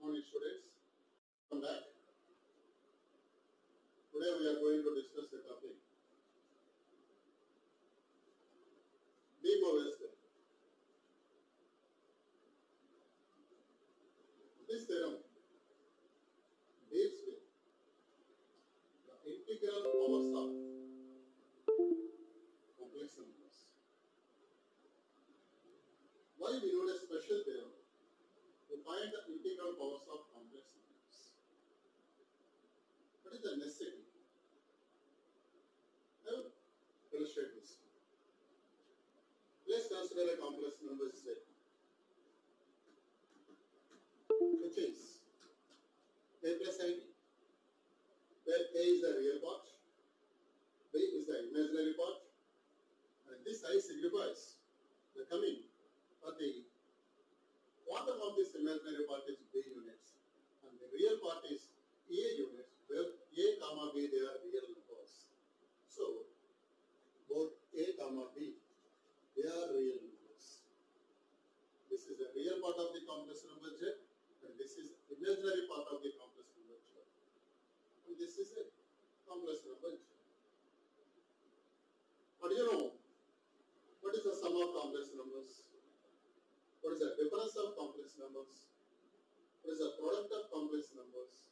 Morning students, come back. Today we are going to discuss the topic demolished. This theorem deals with the integral powers of complex numbers. Why we need a special theorem to find the integral powers of complex numbers? What is the necessity? I will illustrate this. Let's consider a complex number Z, which is A plus ID, where A is the real part, B is the imaginary part, and this I signifies the coming or the quantum of this imaginary part is B units, and the real part is A units, where A comma B they are real numbers. So both A comma B they are real numbers. This is the real part of the complex number Z, and this is imaginary part of the complex number Z. And this is a complex number Z. But you know, what is the sum of complex numbers? What is the difference of complex numbers? What is the product of complex numbers?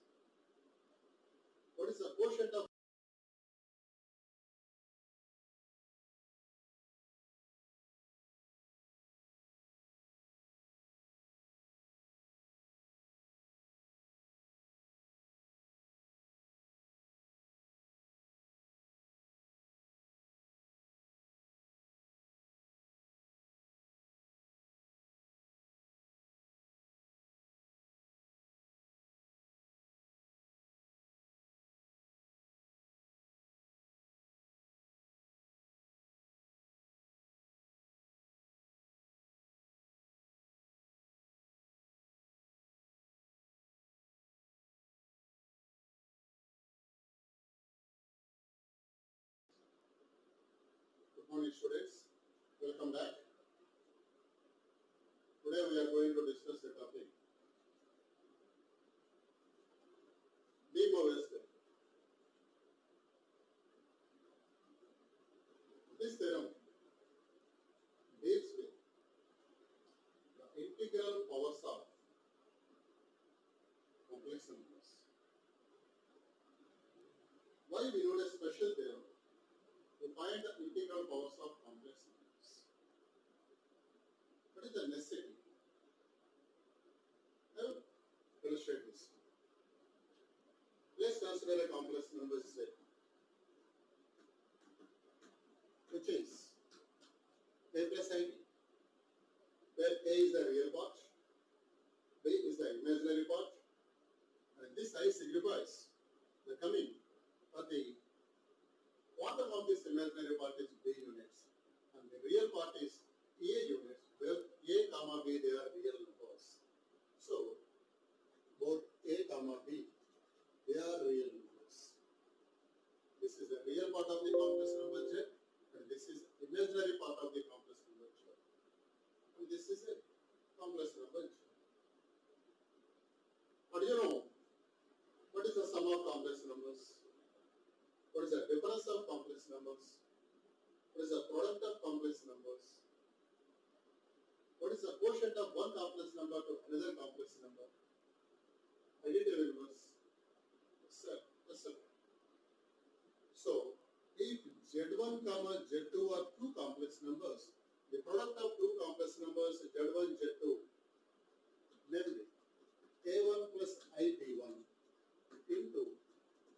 What is the quotient of Good morning students, welcome back. Today we are going to discuss the topic demolished. This theorem deals with the integral powers of complex numbers. Why we need a special theorem to find the integral powers of complex numbers? What is the necessity? I will illustrate this. Let's consider a complex number Z, which is A plus ID, where A is the real part, B is the imaginary part, and this I signifies the coming or the quantum of this imaginary part is B units, and the real part is A units, where A comma B they are real numbers. So both A comma B they are real numbers. This is the real part of the complex number Z, and this is imaginary part of the complex number Z. And this is a complex number Z. But you know, what is the sum of complex numbers? What is the difference of complex numbers? What is the product of complex numbers? What is the quotient of one complex number to another complex number? Additive inverse. Yes, sir. So, if Z1 comma Z2 are two complex numbers, the product of two complex numbers Z1, Z2, namely A1 plus IB1 into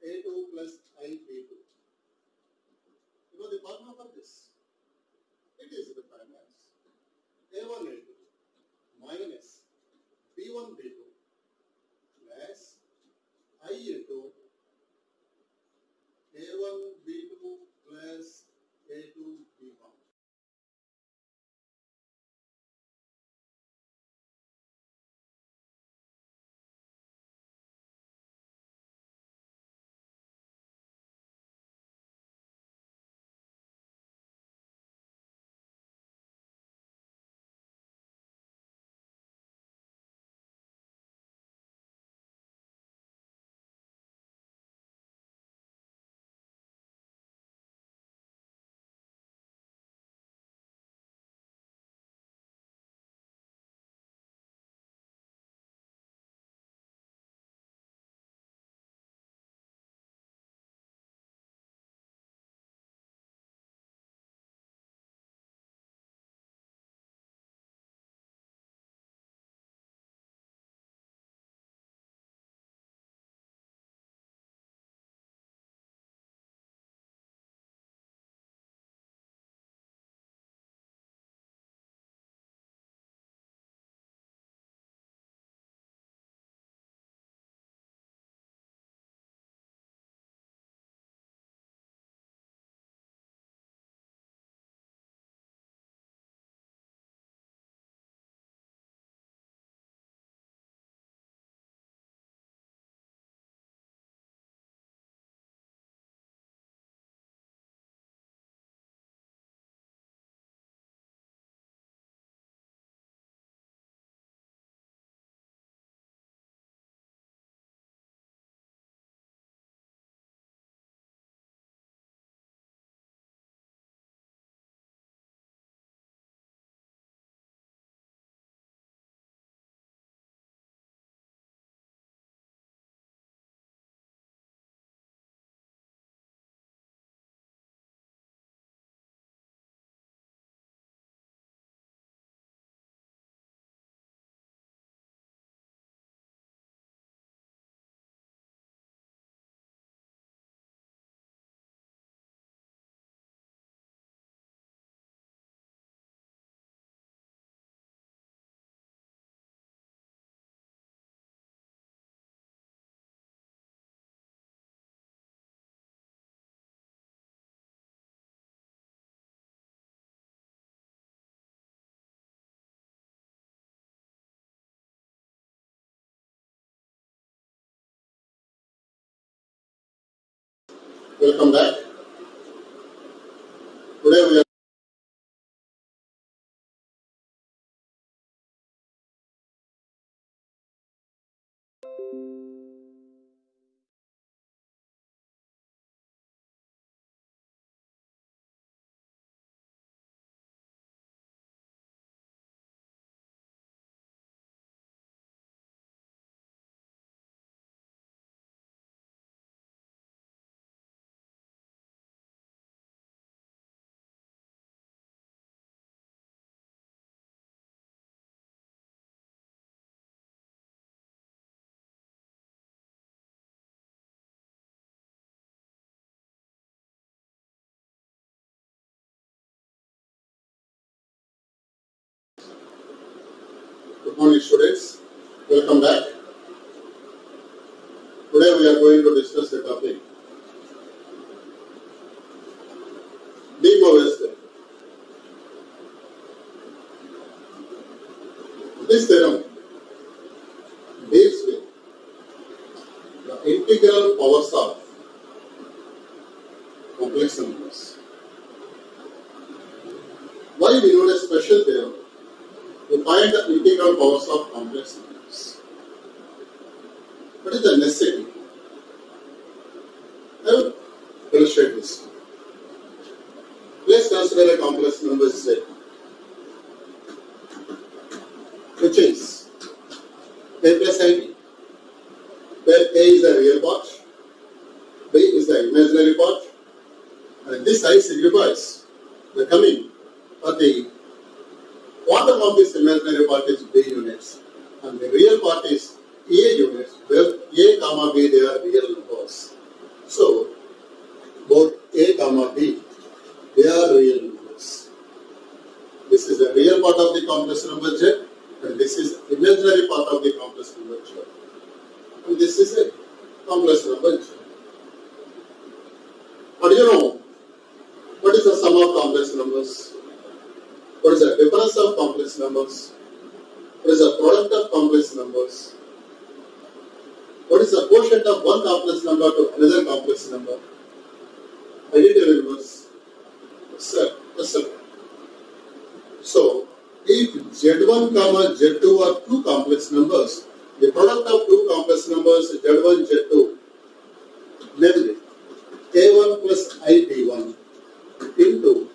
A2 plus IB2. You know the formula for this? It is defined as A1 A2 minus B1 B2 plus I A2 A1 B2 plus A2 B1. Welcome back. Today we are good morning students. Welcome back. Today we are going to discuss the topic demoisture. This theorem deals with the integral powers of complex numbers. Why we need a special theorem to find the integral powers of complex numbers? What is the necessity? I will illustrate this. Let's consider a complex number Z, which is A plus ID, where A is the real part, B is the imaginary part, and this I signifies the coming or the quantum of this imaginary part is B units, and the real part is A units, where A comma B they are real numbers. So both A comma B they are real numbers. This is the real part of the complex number Z, and this is imaginary part of the complex number Z. And this is a complex number Z. But you know, what is the sum of complex numbers? What is the difference of complex numbers? What is the product of complex numbers? What is the quotient of one complex number to another complex number? Additive inverse, etc. So, if Z1, Z2 are two complex numbers, the product of two complex numbers Z1, Z2, namely A1 plus IB1 into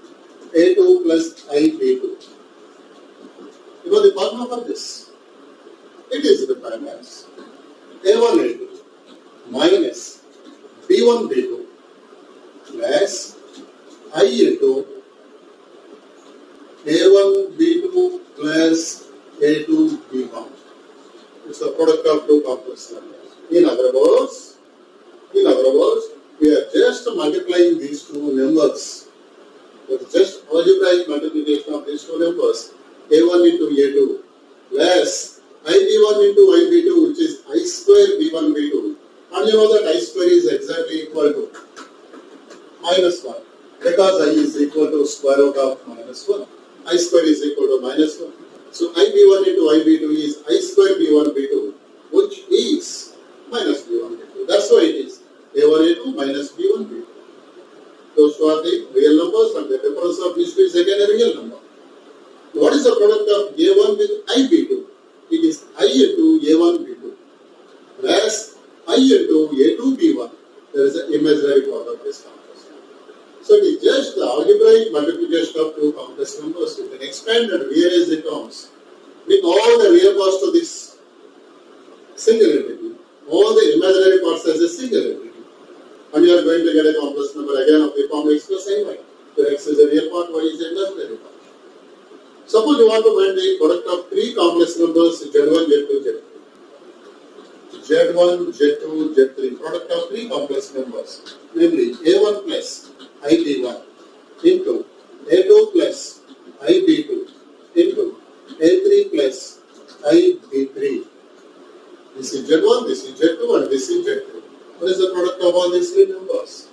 A2 plus IB2. You know the formula for this? It is defined as A1, A2 minus B1, B2 plus I into A1, B2 plus A2, B1. It's the product of two complex numbers. In other words, we are just multiplying these two numbers. It's just algebraic multiplication of these two numbers. A1 into A2 plus IB1 into IB2, which is I square B1, B2. And you know that I square is exactly equal to minus 1. Because I is equal to square root of minus 1. I square is equal to minus 1. So IB1 into IB2 is I square B1, B2, which is minus B1, B2. That's why it is A1, A2 minus B1, B2. Those two are the real numbers, and the difference of these two is again a real number. What is the product of A1 with IB2? It is I into A1, B2 plus I into A2, B1. There is an imaginary part of this complex number. So it is just the algebraic multiplication of two complex numbers. You can expand and rearrange the terms. Bring all the real parts to this single entity, all the imaginary parts as a single entity. And you are going to get a complex number again of the form x plus ay. So x is a real part, y is a imaginary part. Suppose you want to find the product of three complex numbers Z1, Z2, Z3. Z1, Z2, Z3, product of three complex numbers, namely A1 plus IB1 into A2 plus IB2 into A3 plus IB3. This is Z1, this is Z2, and this is Z3. What is the product of all these three numbers?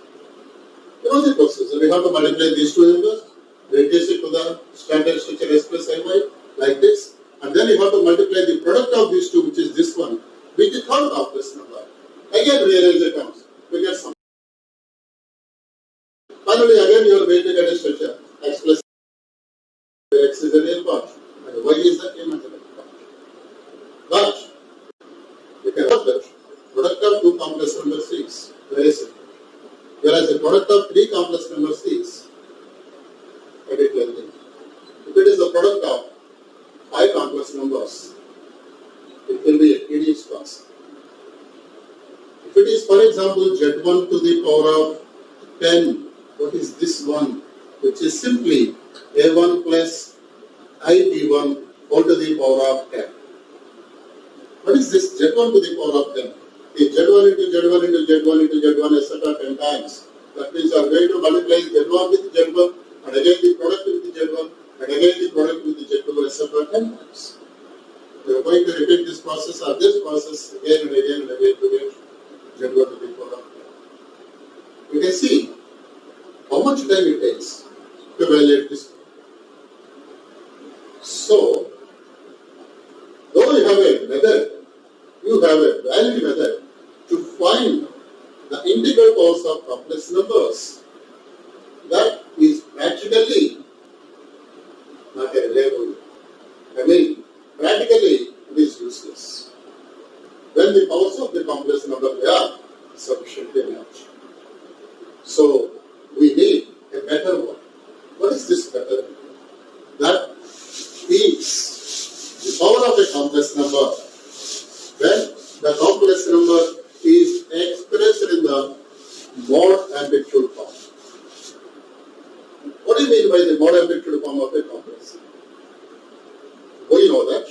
You know the process. We have to multiply these two numbers, reduce it to the standard structure S plus IY like this, and then you have to multiply the product of these two, which is this one, with the third complex number. Again, rearrange the terms. We get some. Finally, again you are going to get a structure. X plus x is the real part and y is the imaginary part. But you can note that product of two complex numbers is very simple. Whereas the product of three complex numbers is a bit lengthy. If it is the product of five complex numbers, it will be a tedious process. If it is, for example, z1 to the power of 10, what is this one? Which is simply a1 plus ib1 all to the power of 10. What is this z1 to the power of 10? If z1 into z1 into z1 into z1 etc. 10 times, that means you are going to multiply z1 with z1 and again the product with the z1 and again the product with the z2 etc. 10 times. You are going to repeat this process or this process again and again and again to get z1 to the power of 10. You can see how much time it takes to evaluate this. So, though you have a method, you have a valid method to find the integral powers of complex numbers, that is practically not a reliable. I mean, practically it is useless. When the powers of the complex number are sufficiently large. So, we need a better one. What is this better one? That is the power of a complex number when the complex number is expressed in the mod amplitude form. What do you mean by the mod amplitude form of a complex number? We know that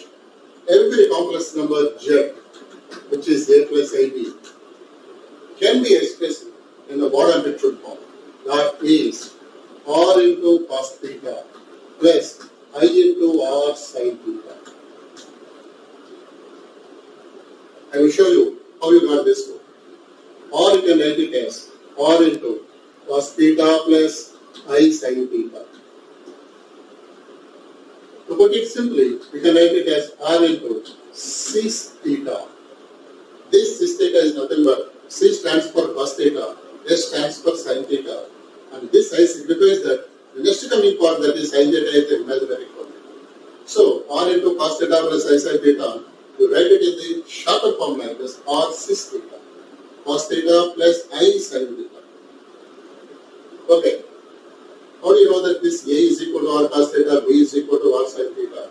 every complex number z, which is a plus ib, can be expressed in the mod amplitude form. That is r into cos theta plus I into r sin theta. I will show you how you got this one. Or you can write it as r into cos theta plus I sin theta. To put it simply, you can write it as r into cis theta. This cis theta is nothing but C stands for cos theta, S stands for sin theta, and this I signifies that the next coming part, that is sin theta, is the imaginary quantity. So r into cos theta plus I sin theta, you write it in the shorter form like this, r cis theta, cos theta plus I sin theta. Okay. How do you know that this A is equal to r cos theta, B is equal to r sin theta?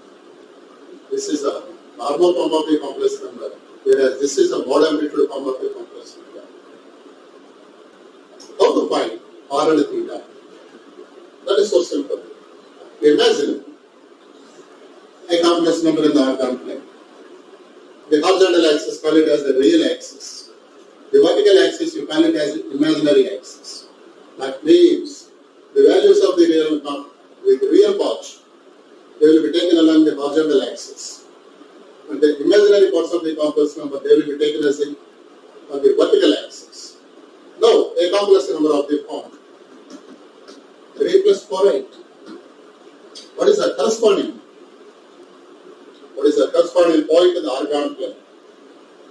This is a normal form of the complex number, whereas this is a mod amplitude form of the complex number. How to find r and theta? That is so simple. Imagine a complex number in the organ plane. The horizontal axis, call it as the real axis. The vertical axis, you call it as the imaginary axis. That means the values of the real part, they will be taken along the horizontal axis. And the imaginary parts of the complex number, they will be taken as on the vertical axis. Now, a complex number of the form 3 plus 4, 8. What is the corresponding? What is the corresponding point in the organ plane?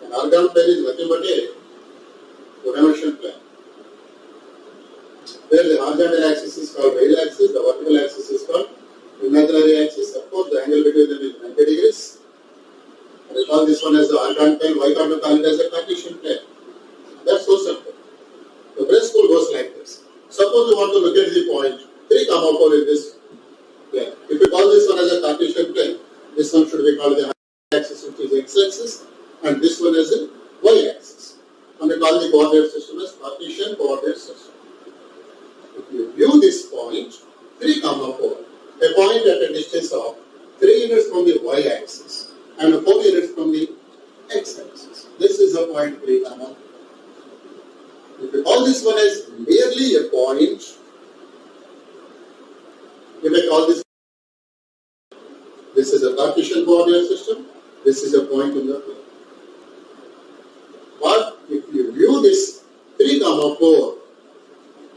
An organ plane is nothing but a two-dimensional plane. Where the horizontal axis is called real axis, the vertical axis is called imaginary axis. Of course, the angle between them is 90 degrees. And we call this one as the organ plane. Why can't we call it as a Cartesian plane? That's so simple. The principle goes like this. Suppose you want to look at the point 3, 4 in this plane. If you call this one as a Cartesian plane, this one should be called the axis, which is x-axis, and this one as a y-axis. And we call the coordinate system as Cartesian coordinate system. If you view this point 3, 4, a point at a distance of 3 units from the y-axis and 4 units from the x-axis. This is a point 3, 4. If you call this one as merely a point, you may call this is a Cartesian coordinate system, this is a point in the plane. But if you view this 3, 4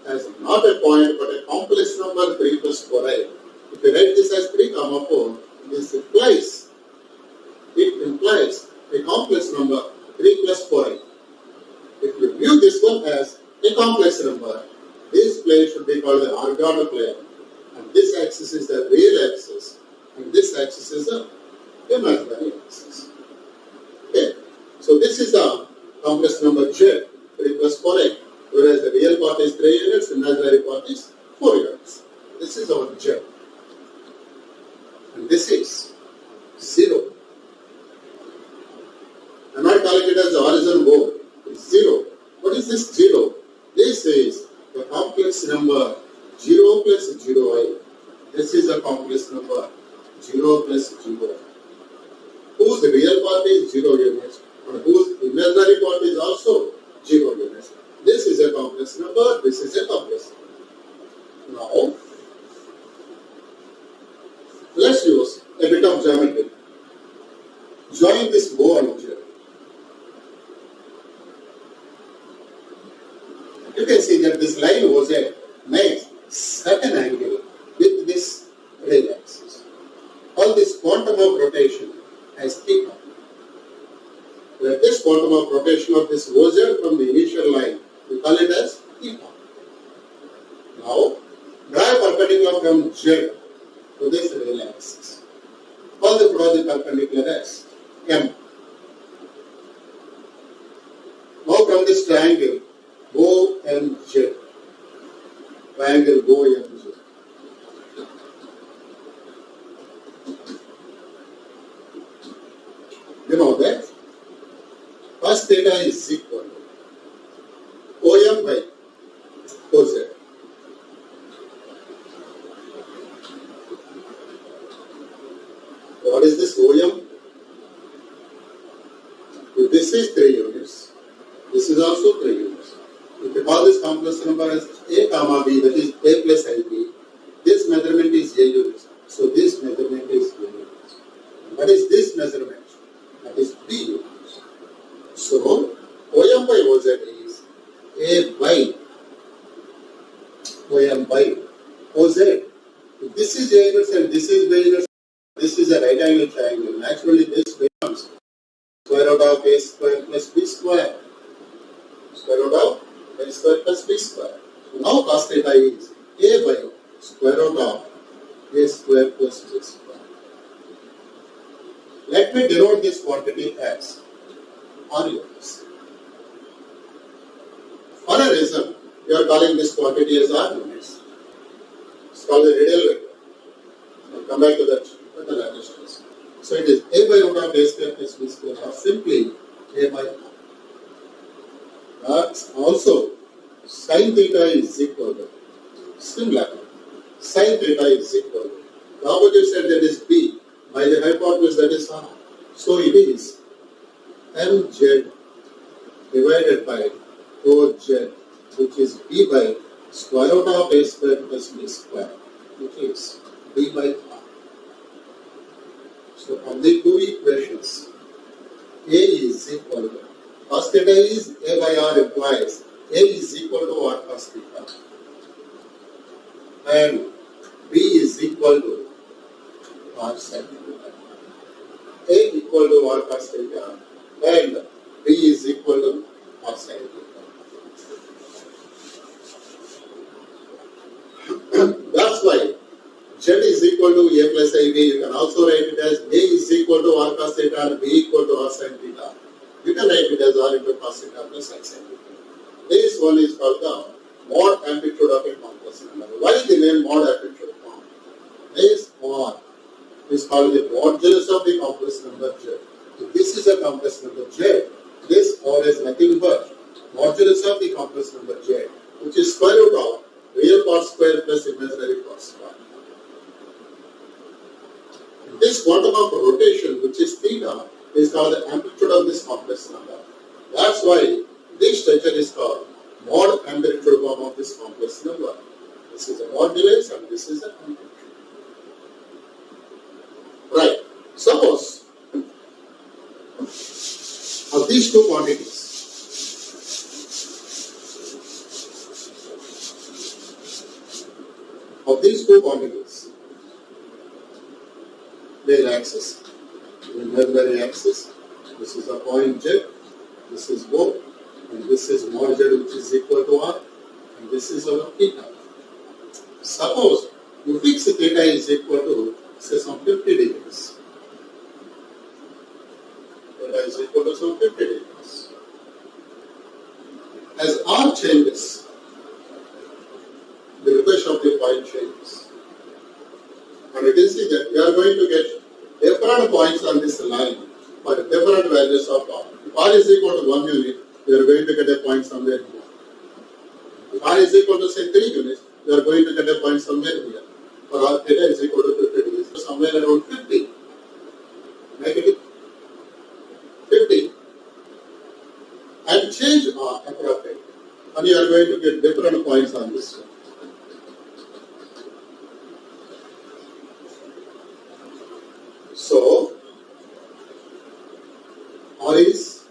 as not a point but a complex number 3 plus 4i, if you write this as 3, 4, this implies a complex number 3 plus 4i. If you view this one as a complex number, This plane should be called the orthogonal plane, and this axis is the real axis, and this axis is the imaginary axis. Okay, so this is the complex number Z, 3 plus 4a, whereas the real part is 3 units, imaginary part is 4 units. This is our Z, and this is 0. I'm not calling it as the horizon board. It's 0. What is this 0? This is the complex number 0 plus 0i. This is the complex number 0 plus 0i. Whose real part is 0 units, and whose imaginary part is also 0 units. This is a complex number, this is a complex number. Now, let's use a bit of geometry. Join this bow and gel. You can see that this line was a makes certain angle with this real axis. All this quantum of rotation as theta. Let this quantum of rotation of this OZ from the initial line, we call it as theta. Now, draw a perpendicular from Z to this real axis. Call the project perpendicular as M. Now from this triangle, OMZ. Triangle OMZ. You know that cos theta is equal to OM by OZ. What is this OM? If this is 3 units, this is also 3 units. If you call this complex number as A comma B, that is A plus IB, this measurement is A units. So this measurement is A units. What is this measurement? That is B units. So OM by OZ is A by OM by OZ. If this is A units and this is B units, this is a right angle triangle. Naturally, this becomes square root of A square plus B square. Square root of A square plus B square. Now cos theta is A by square root of A square plus B square. Let me denote this quantity as R units. For a reason, we are calling this quantity as R units. It's called the radial vector. I'll come back to that at the later stage. So it is A by root of A square plus B square, or simply A by R. That's also sin theta is equal to, similar, sin theta is equal to, the opposite side that is B, by the hypotenuse that is R. So it is mz divided by 4z, which is B by square root of A square plus B square, which is B by R. So from the two equations, A is equal to, cos theta is A by R implies A is equal to R cos theta, and B is equal to R sin theta. A equal to R cos theta and B is equal to R sin theta. That's why Z is equal to A plus IB. You can also write it as A is equal to R cos theta and B equal to R sin theta. You can write it as R into cos theta plus R sin theta. This one is called the mod amplitude of a complex number. Why is the name mod amplitude form? This mod is called the modulus of the complex number Z. If this is a complex number Z, this mod is nothing but modulus of the complex number Z, which is square root of real part square plus imaginary part square. This quantum of rotation, which is theta, is called the amplitude of this complex number. That's why this structure is called mod amplitude form of this complex number. This is a modulus and this is a amplitude. Right. Suppose of these two quantities, their axis, the imaginary axis, this is a point Z, this is O, and this is mod Z which is equal to R, and this is our theta. Suppose you fix theta is equal to say some 50 degrees. Theta is equal to some 50 degrees. As R changes, the rotation of the point changes. And you can see that we are going to get different points on this line for different values of R. If R is equal to 1 unit, we are going to get a point somewhere here. If R is equal to say 3 units, we are going to get a point somewhere here. For R theta is equal to 50 degrees, so somewhere around 50. Negative 50. And change R appropriately. And you are going to get different points on this one. So, R is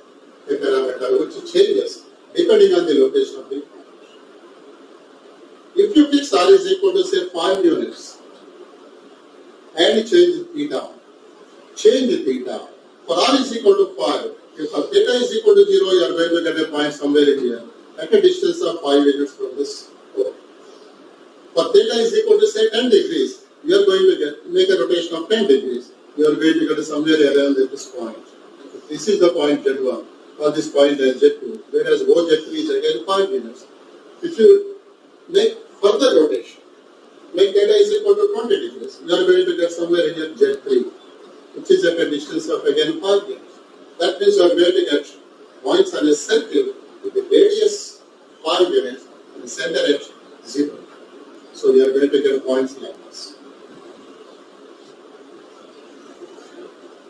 a parameter which changes depending on the location of the point. If you fix R is equal to say 5 units and change theta, for R is equal to 5, if theta is equal to 0, you are going to get a point somewhere here at a distance of 5 units from this point. For theta is equal to say 10 degrees, you are going to make a rotation of 10 degrees. You are going to get somewhere around this point. This is the point Z1, or this point as Z2, whereas OZ3 is again 5 units. If you make further rotation, make theta is equal to 20 degrees, you are going to get somewhere here Z3, which is at a distance of again 5 units. That means you are going to get points on a circle with the radius 5 units and the center at 0. So you are going to get points like this.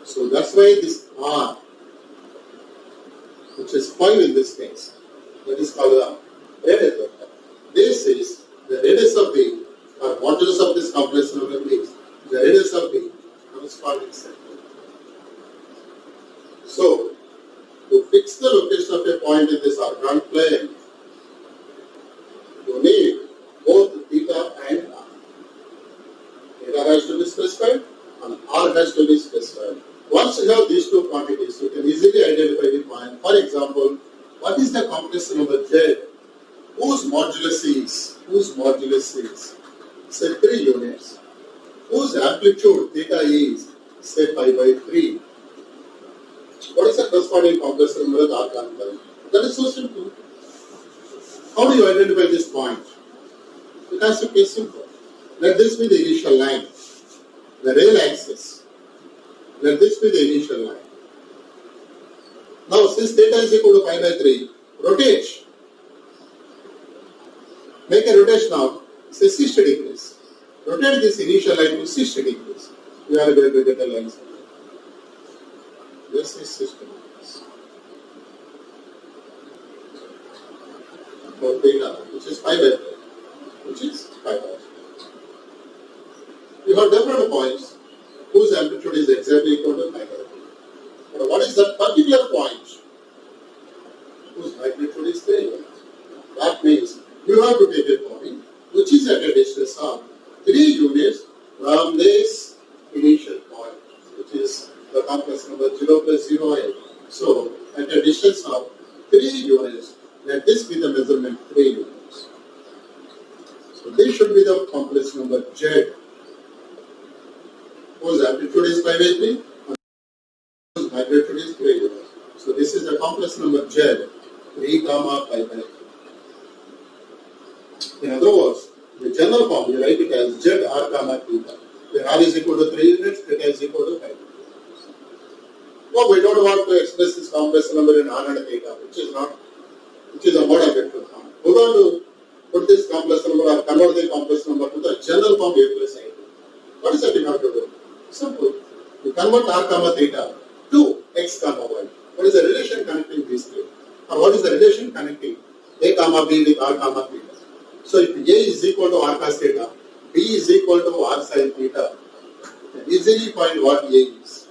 So that's why this R, which is 5 in this case, that is called the radius vector. This is the radius of the, or modulus of this complex number is the radius of the corresponding circle. So, to fix the location of a point in this orthogonal plane, you need both theta and R. Theta has to be specified and R has to be specified. Once you have these two quantities, you can easily identify the point. For example, what is the complex number Z whose modulus is, say 3 units, whose amplitude theta is, say pi by 3. What is the corresponding complex number of the orthogonal plane? That is so simple. How do you identify this point? It has to be simple. Let this be the initial line, the real axis. Let this be the initial line. Now, since theta is equal to pi by 3, rotate. Make a rotation of, say, 60 degrees. Rotate this initial line to 60 degrees. You are going to get a line. This is 60 degrees. For theta, which is pi by 3. You have different points whose amplitude is exactly equal to pi by 3. But what is that particular point whose magnitude is 3 units? That means you have to take a point which is at a distance of 3 units from this initial point, which is the complex number 0 plus 0a. So, at a distance of 3 units, let this be the measurement 3 units. So, this should be the complex number Z, whose amplitude is pi by 3 and whose magnitude is 3 units. So, this is the complex number Z, 3 comma pi by 3. In other words, the general form, you write it as Z R comma theta, where R is equal to 3 units, theta is equal to 5 units. Well, we don't want to express this complex number in R and theta, which is a mode of vector form. We want to put this complex number or convert the complex number to the general form A plus I. What is that you have to do? Simple. You convert R comma theta to X comma Y. What is the relation connecting these three? Or what is the relation connecting A comma B with R comma theta? So if A is equal to R cos theta, B is equal to R sin theta, you can easily find what A is.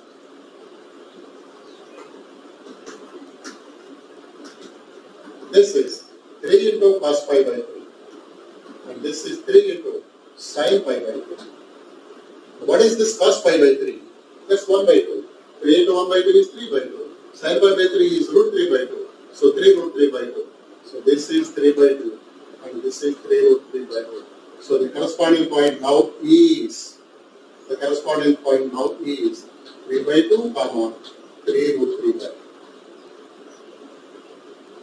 This is 3 into cos pi by 3. And this is 3 into sin pi by 3. What is this cos pi by 3? That's 1 by 2. 3 into 1 by 2 is 3 by 2. Sin pi by 3 is root 3 by 2. So 3 root 3 by 2. So this is 3 by 2. and this is 3 root 3 by 2. So the corresponding point now is 3 by 2 comma 3 root 3 by 2.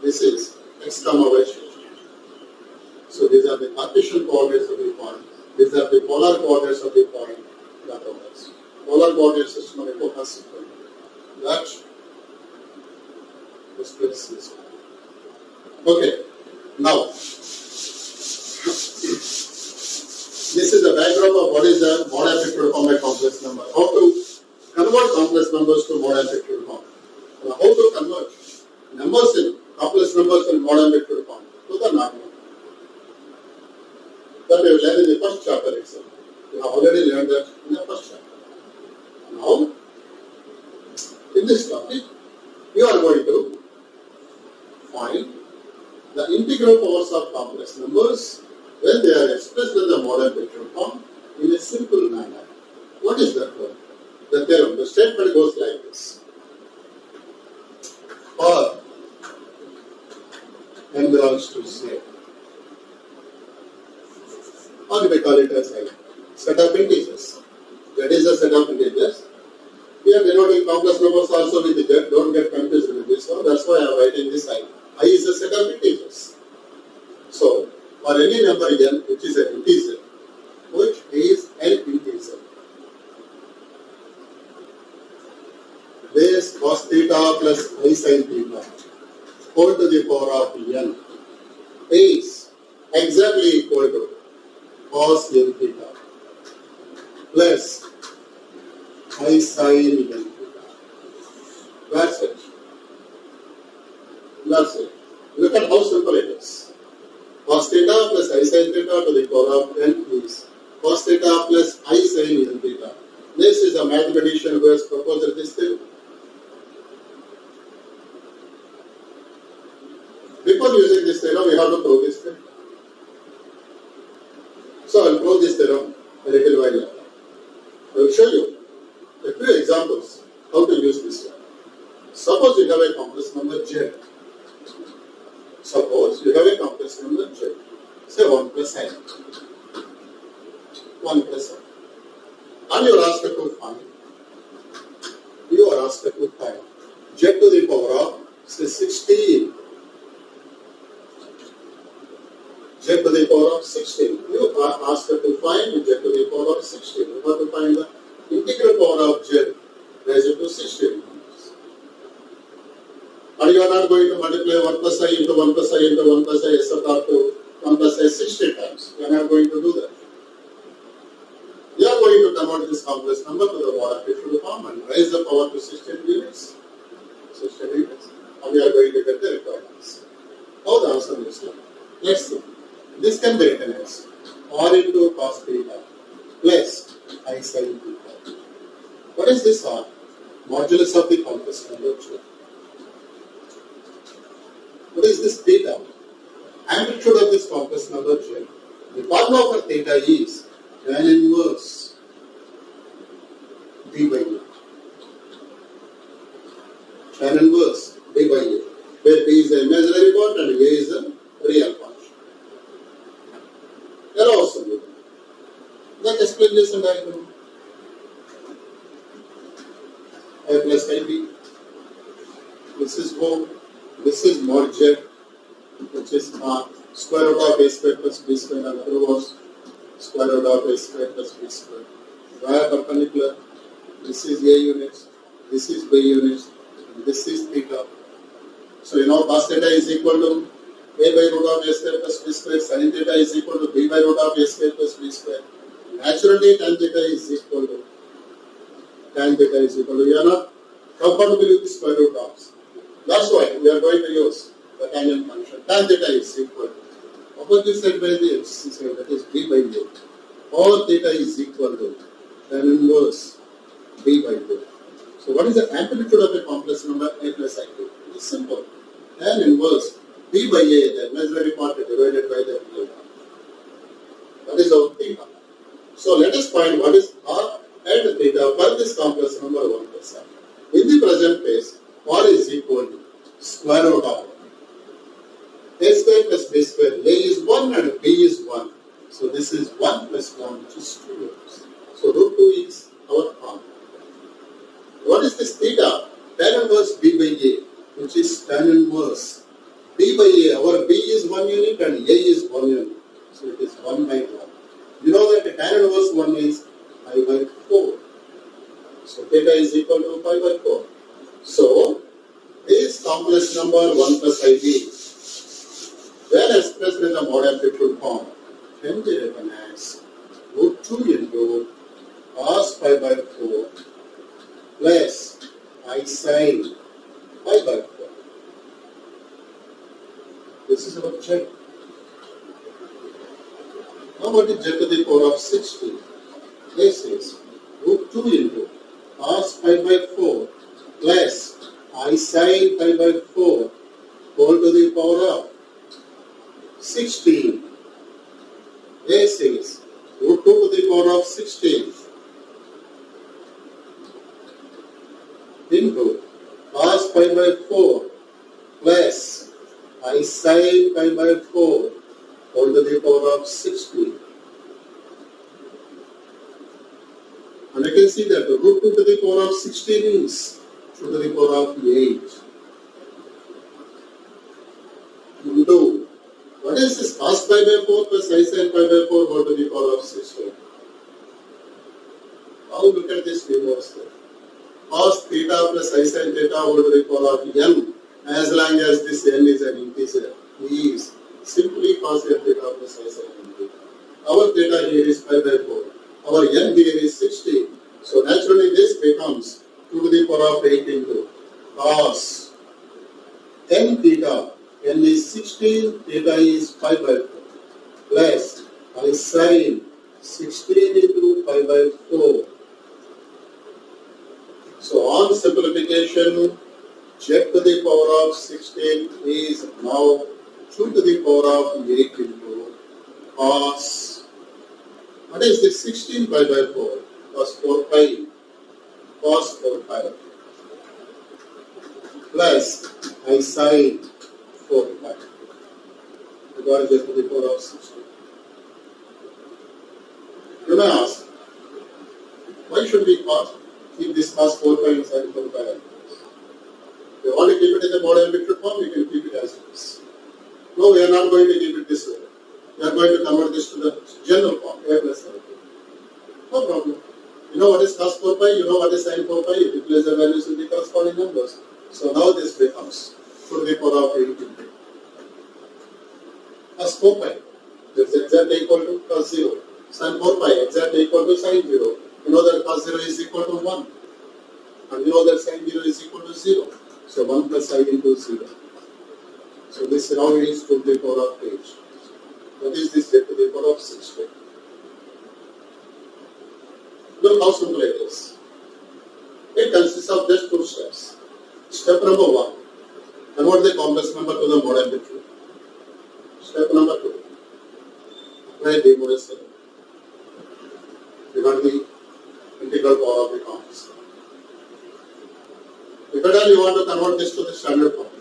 This is x comma y. So these are the Cartesian coordinates of the point. These are the polar coordinates of the point. Polar coordinate system of the focus that is plus this one. Okay, now this is a backdrop of what is the mod amplitude form by complex number. How to convert complex numbers to mod amplitude form. Now, how to convert numbers in complex numbers in mod amplitude form to the normal. That we will learn in the first chapter itself. We have already learned that in the first chapter. Now, in this topic, you are going to find the integral powers of complex numbers when they are expressed in the mod amplitude form in a simple manner. What is that one? The theorem, the statement goes like this. Or n belongs to Z. Or we may call it as a set of integers. That is a set of integers. We are denoting complex numbers also with the Z. Don't get confused with this one. That's why I am writing this I. I is a set of integers. So, for any number n which is an integer, which is an integer, base cos theta plus I sin theta whole to the power of n is exactly equal to cos n theta plus I sin n theta. That's it. That's it. Look at how simple it is. Cos theta plus I sin theta to the power of n is cos theta plus I sin n theta. This is a mathematician who has proposed this theorem. Before using this theorem, we have to prove this theorem. So I will prove this theorem a little while later. I will show you a few examples how to use this theorem. Suppose you have a complex number Z. Suppose you have a complex number Z. Say 1 plus n. 1 plus n. And you are asked to find Z to the power of say 16. Z to the power of 16. You are asked to find Z to the power of 16. You have to find the integral power of Z raised to 16. And you are not going to multiply 1 plus I into 1 plus I into 1 plus I etc. to 1 plus I 60 times. You are not going to do that. You are going to convert this complex number to the mod amplitude form and raise the power to 16 units. 16 units. And we are going to get the required answer. How the answer is done? Let's see. This can be written as r into cos theta plus I sin theta. What is this r? Modulus of the complex number 2. What is this theta? Amplitude of this complex number Z. The formula for theta is tan inverse d by a. Tan inverse d by a, where b is the imaginary part and a is the real part. There are also given. Let's explain this in diagram. A plus ib. This is O. This is mod Z, which is square root of a square plus b square, and other was square root of a square plus b square. Via perpendicular, this is a unit, this is b unit, and this is theta. So you know cos theta is equal to a by root of a square plus b square, sin theta is equal to b by root of a square plus b square. Naturally, tan theta is equal to you are not comfortable with the square root of. That's why we are going to use the tangent function. Tan theta is equal to opposite side by the x side, that is b by a. Or theta is equal to tan inverse b by 2. So what is the amplitude of a complex number a plus ib? It is simple. Tan inverse b by a, the imaginary part divided by the real part. That is our theta. So let us find what is r and theta for this complex number 1 plus n. In the present case, r is equal to square root of a square plus b square. A is 1 and b is 1. So this is 1 plus 1, which is 2. So root 2 is our answer. What is this theta? Tan inverse b by a, which is tan inverse b by a. Our b is 1 unit and a is 1 unit. So it is 1 by 1. You know that tan inverse 1 is pi by 4. So theta is equal to pi by 4. So this complex number 1 plus ib, when expressed in the mod amplitude form, can be written as root 2 into cos pi by 4 plus I sin pi by 4. This is our z. Now what is z to the power of 60? This is root 2 into cos pi by 4 plus I sin pi by 4 whole to the power of 16. This is root 2 to the power of 16 into cos pi by 4 plus I sin pi by 4 whole to the power of 16. And you can see that root 2 to the power of 16 is 2 to the power of 8. Into, what is this cos pi by 4 plus I sin pi by 4 whole to the power of 16? Now look at this reversal. Cos theta plus I sin theta whole to the power of n, as long as this n is an integer, is simply cos n theta plus I sin n theta. Our theta here is pi by 4. Our n here is 16. So naturally this becomes 2 to the power of 8 into cos n theta. N is 16, theta is pi by 4 plus I sin 16 into pi by 4. So on simplification, z to the power of 16 is now 2 to the power of 8 into cos. What is this? 16 pi by 4 cos 4 pi cos 4 pi plus I sin 4 pi. We got z to the power of 16. You may ask, why should we keep this cos 4 pi and sin 4 pi? If you want to keep it in the mod amplitude form, you can keep it as it is. No, we are not going to keep it this way. We are going to convert this to the general form, a plus n. No problem. You know what is cos 4 pi, you know what is sin 4 pi, you replace the values with the corresponding numbers. So now this becomes 2 to the power of 8 into cos 4 pi. That is exactly equal to cos 0. Sin 4 pi exactly equal to sin 0. You know that cos 0 is equal to 1. And you know that sin 0 is equal to 0. So 1 plus I into 0. So this now is 2 to the power of 8. What is this z to the power of 16? Look how simple it is. It consists of just 2 steps. Step number 1. Convert the complex number to the mod amplitude. Step number 2. Apply demodulation. You got the integral power of the complex number. If at all you want to convert this to the standard form,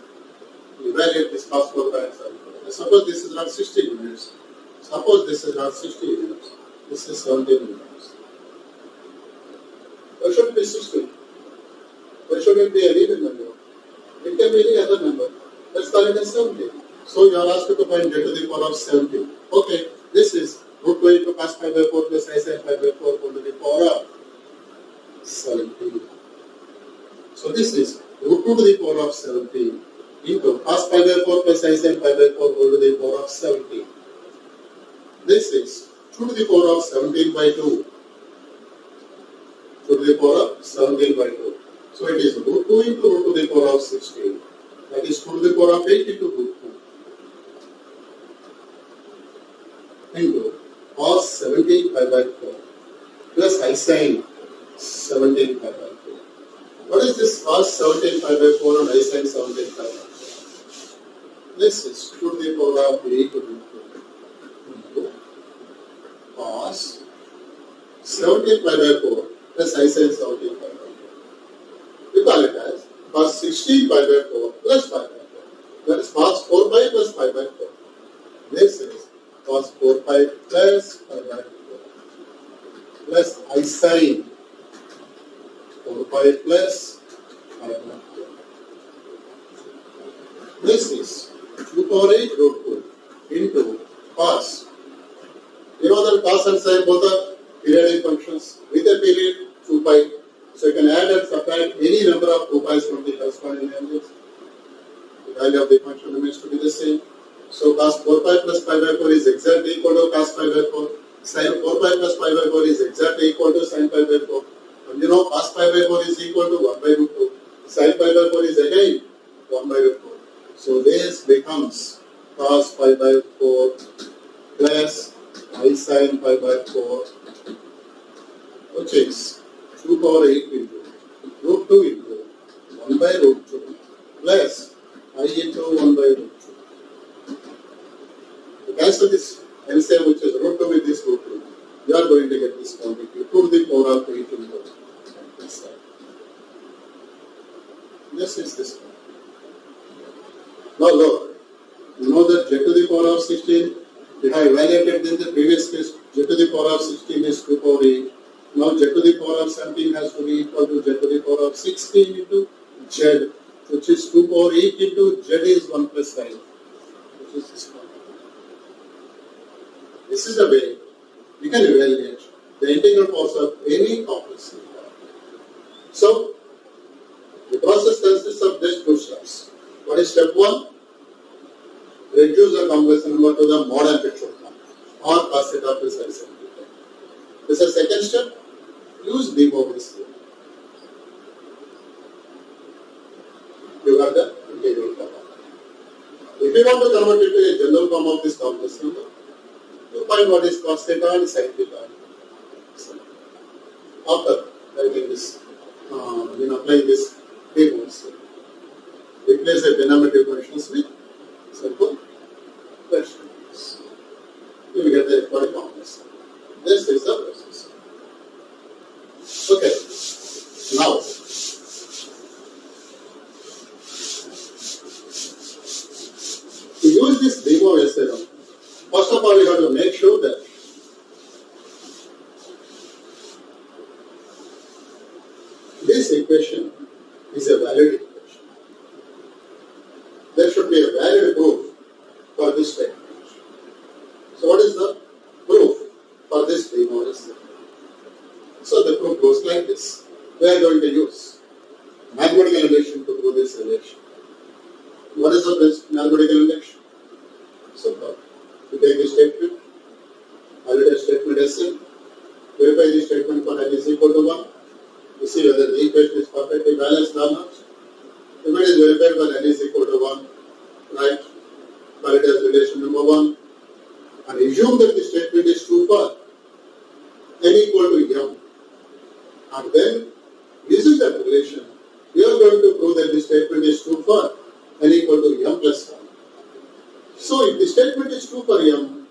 you evaluate this cos 4 pi and sin 4 pi. Suppose this is not 60 units. Suppose this is not 60 units. This is 17 units. Why should it be 60? Why should it be an even number? It can be any other number. Let's call it as 70. So you are asked to find z to the power of 70. Okay, this is root 2 into cos pi by 4 plus I sin pi by 4 whole to the power of 17. So this is root 2 to the power of 17 into cos pi by 4 plus I sin pi by 4 whole to the power of 17. This is 2 to the power of 17 by 2. 2 to the power of 17 by 2. So it is root 2 into root to the power of 16. That is 2 to the power of 8 into root 2. Into cos 17 pi by 4 plus I sin 17 pi by 4. What is this cos 17 pi by 4 and I sin 17 pi by 4? This is 2 to the power of 8 into root 2 into cos 17 pi by 4 plus I sin 17 pi by 4. We call it as cos 16 pi by 4 plus pi by 4. That is cos 4 pi plus pi by 4. This is 2 power 8 root 2 into cos. You know that cos and sin both are periodic functions with a period 2 pi. So you can add and subtract any number of 2 pi's from the corresponding values. The value of the function remains to be the same. So cos 4 pi plus pi by 4 is exactly equal to cos pi by 4. Sin 4 pi plus pi by 4 is exactly equal to sin pi by 4. And you know cos pi by 4 is equal to 1 by root 2. Sin pi by 4 is again 1 by root 4. So this becomes cos pi by 4 plus I sin pi by 4, which is 2 power 8 into root 2 into 1 by root 2 plus I into 1 by root 2. To cancel this LCM, which is root 2 with this root 2, you are going to get this quantity 2 to the power of 8 into this side. This is this one. Now look, you know that z to the power of 16, we have evaluated in the previous case, z to the power of 16 is 2 power 8. Now z to the power of 17 has to be equal to z to the power of 16 into z, which is 2 power 8 into z is 1 plus 5, which is this one. This is the way we can evaluate the integral powers of any complex number. So, the process consists of just 2 steps. What is step 1? Reduce the complex number to the mod amplitude form or cos theta plus I sin theta. This is the second step. Use demobilization. You got the integral form. If you want to convert it to a general form of this complex number, you find what is cos theta and sin theta. After writing this, applying this tables, replace the denominator functions with simple fractions. You will get the required complex. This is the process. Okay. Now, to use this de Moivre's theorem, first of all, you have to make sure that this equation is a valid equation. There should be a valid proof for this statement. So what is the proof for this de Moivre's theorem? So the proof goes like this. We are going to use mathematical relation to prove this relation. What is the mathematical relation? So you take this statement, validate statement Sn, verify this statement for n is equal to 1. You see whether the equation is perfectly balanced or not. If it is verified for n is equal to 1, right? Validate relation number 1 and assume that the statement is true for n equal to m. And then, using that relation, we are going to prove that the statement is true for n equal to m plus 1. So, if the statement is true for m,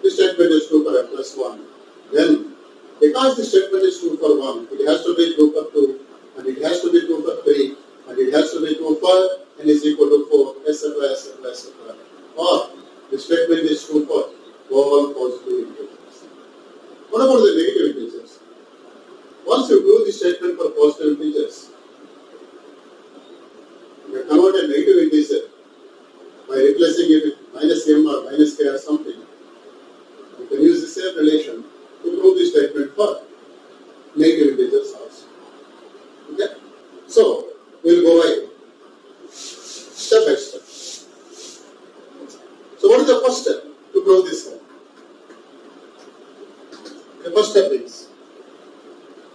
the statement is true for m plus 1, then because the statement is true for 1, it has to be true for 2, and it has to be true for 3, and it has to be true for n is equal to 4, etc., etc., etc. Or the statement is true for all positive integers. What about the negative integers? Once you prove the statement for positive integers, you convert a negative integer by replacing it with minus m or minus k or something. You can use the same relation to prove the statement for negative integers also. Okay? So, we will go by step by step. So, what is the first step to prove this one? The first step is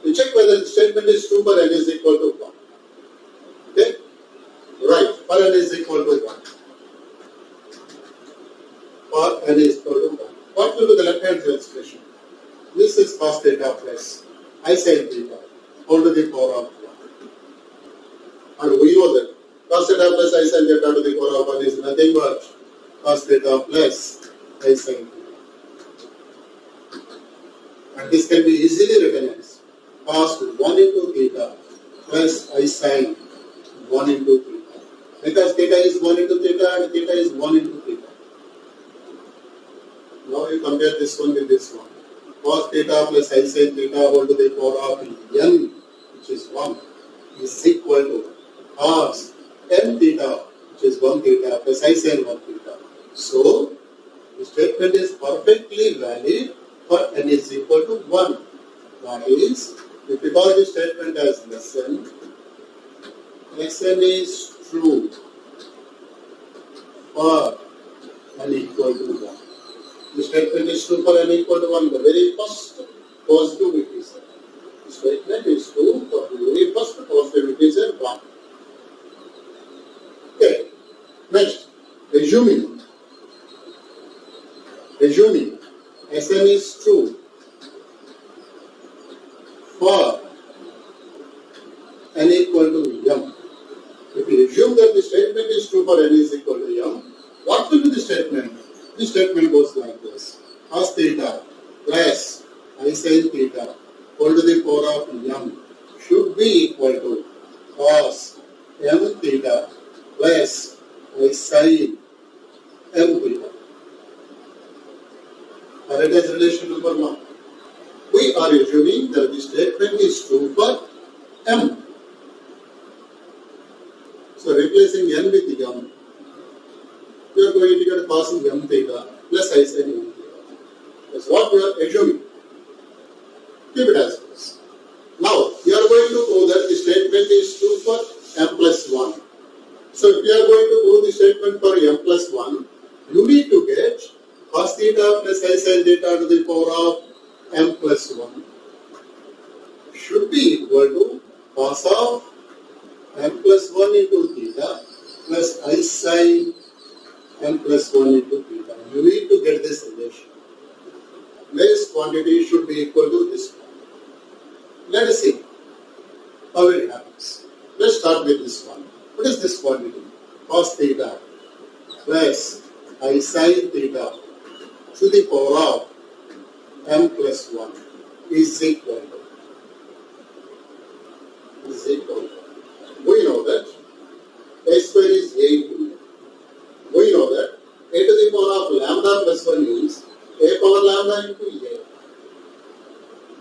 to check whether the statement is true for n is equal to 1. Okay? Right, for n is equal to 1. For n is equal to 1. What will be the left hand side expression? This is cos theta plus I sin theta all to the power of 1. And we know that cos theta plus I sin theta to the power of 1 is nothing but cos theta plus I sin theta. And this can be easily written as cos 1 into theta plus I sin 1 into theta. Because theta is 1 into theta and theta is 1 into theta. Now you compare this one with this one. Cos theta plus I sin theta all to the power of n, which is 1, is equal to cos n theta, which is 1 theta plus I sin 1 theta. So, the statement is perfectly valid for n is equal to 1. That is, if you call the statement as Sn is true for n equal to 1. The statement is true for n equal to 1. The very first positive it is. The statement is true for the very first positive it is 1. Okay. Next, assuming Sn is true for n equal to m. If we assume that the statement is true for n is equal to m, what will be the statement? The statement goes like this: cos theta plus I sin theta whole to the power of m should be equal to cos m theta plus I sin m theta. Let us relation number 1. We are assuming that the statement is true for m. So replacing n with m, we are going to get cos m theta plus I sin m theta. That's what we are assuming. Keep it as this. Now, you are going to prove that the statement is true for m plus 1. So if you are going to prove the statement for m plus 1, you need to get cos theta plus I sin theta to the power of m plus 1 should be equal to cos of m plus 1 into theta plus I sin m plus 1 into theta. You need to get this relation. This quantity should be equal to this one. Let us see how it happens. Let's start with this one. What is this quantity? Cos theta plus I sin theta to the power of m plus 1 is equal to. We know that a square is a into a. We know that a to the power of lambda plus 1 is a power lambda into a.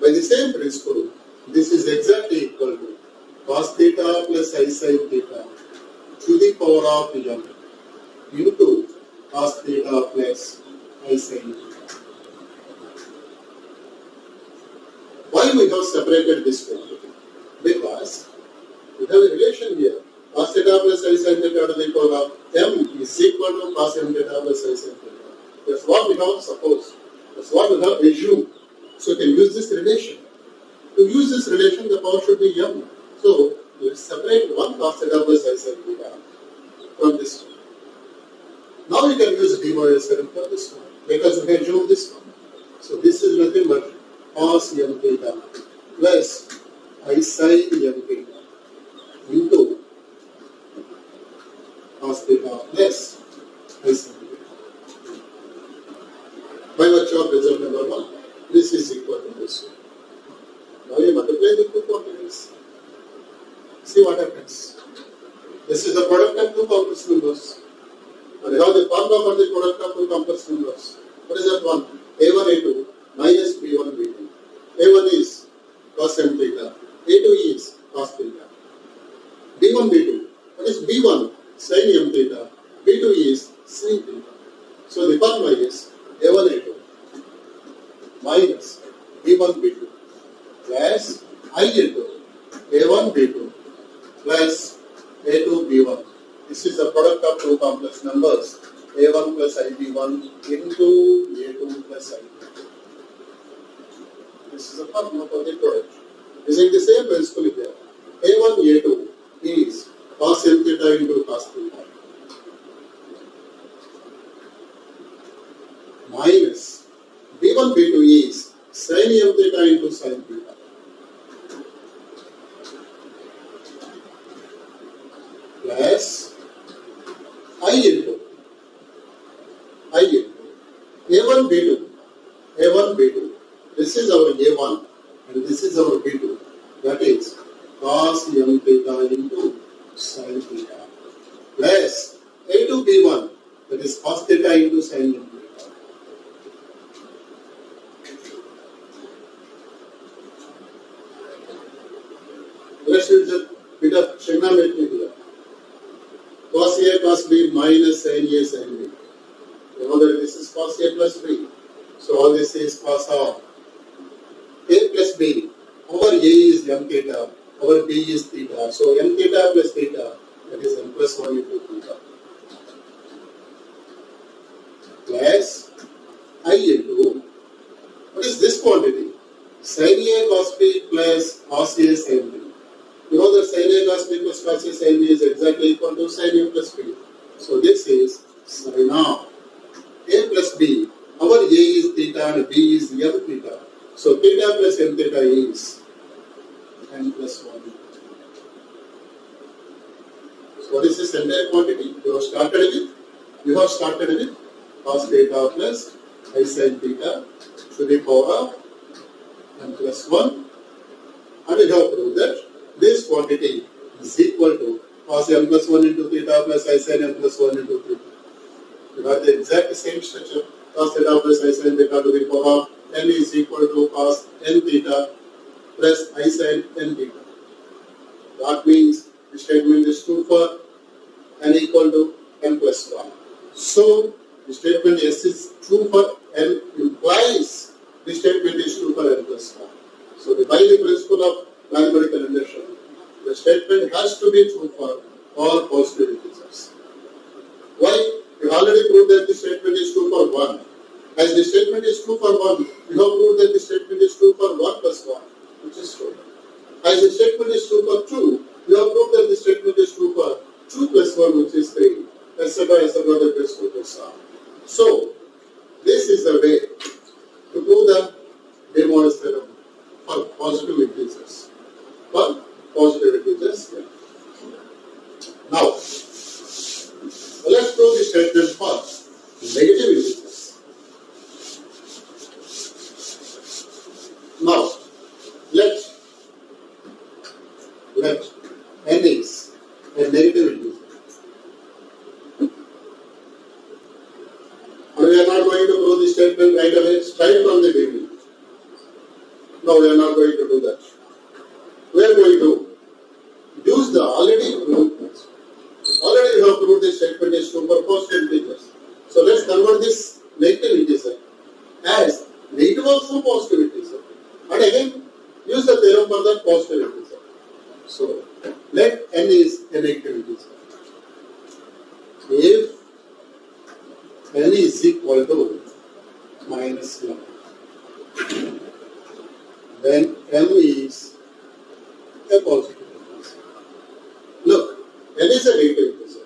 By the same principle, this is exactly equal to cos theta plus I sin theta to the power of m into cos theta plus I sin theta. Why we have separated this quantity? Because we have a relation here. Cos theta plus I sin theta to the power of m is equal to cos m theta plus I sin theta. That's what we have supposed. That's what we have assumed. So we can use this relation. To use this relation, the power should be m. So let's separate one cos theta plus I sin theta from this one. Now you can use dy square for this one because we assume this one. So this is nothing but cos m theta plus I sin m theta into cos theta plus I sin theta. By virtue of result number 1, this is equal to this one. Now you multiply the two quantities. See what happens. This is the product of two complex numbers. And you have the formula for the product of two complex numbers. What is that one? A1, A2 minus B1, B2. A1 is cos m theta. A2 is cos theta. B1, B2. What is B1? Sin m theta. B2 is sin theta. So the formula is A1, A2 minus B1, B2 plus I into A1, B2 plus A2, B1. This is the product of two complex numbers. A1 plus IB1 into A2 plus IB2. This is the formula for the product. Using the same principle here. A1, A2 is cos m theta into cos theta minus B1, B2 is sin m theta into sin theta plus I into A1, B2. A1, B2. This is our A1 and this is our B2. That is cos m theta into sin theta plus A2, B1. That is cos theta into sin m theta. Let's use a bit of trigonometry here. Cos A, cos B minus sin A sin B. You know that this is cos A plus B. So all this is cos of A plus B. Our A is m theta, our B is theta. So m theta plus theta, that is m plus 1 into theta. Plus I into, what is this quantity? Sin A cos B plus cos A sin B. You know that sin A cos B plus cos A sin B is exactly equal to sin A plus B. So this is sin of A plus B. Our A is theta and B is m theta. So theta plus m theta is n plus 1. So what is this entire quantity? You have started with cos theta plus I sin theta to the power of n plus 1. And we have proved that this quantity is equal to cos n plus 1 into theta plus I sin n plus 1 into theta. You got the exact same structure. Cos theta plus I sin theta to the power of n is equal to cos n theta plus I sin n theta. That means the statement is true for n equal to n plus 1. So the statement S is true for n implies the statement is true for n plus 1. So by the principle of mathematical induction, the statement has to be true for all positive integers. Why? We already proved that the statement is true for 1. As the statement is true for 1, we have proved that the statement is true for 1 plus 1, which is true. As the statement is true for 2, we have proved that the statement is true for 2 plus 1, which is 3, etc., etc., that is true for some. So, this is the way to prove the De Morgan's theorem for positive integers. For positive integers. Now, let's prove the statement for negative integers. Now, let n is a negative integer. And we are not going to prove the statement right away, straight from the beginning. No, we are not going to do that. We are going to use the already proved. Already we have proved this statement is true for positive integers. So let's convert this negative integer as negative of some positive integer. And again, use the theorem for that positive integer. So let n is a negative integer. If n is equal to minus 1, then m is a positive integer. Look, n is a negative integer.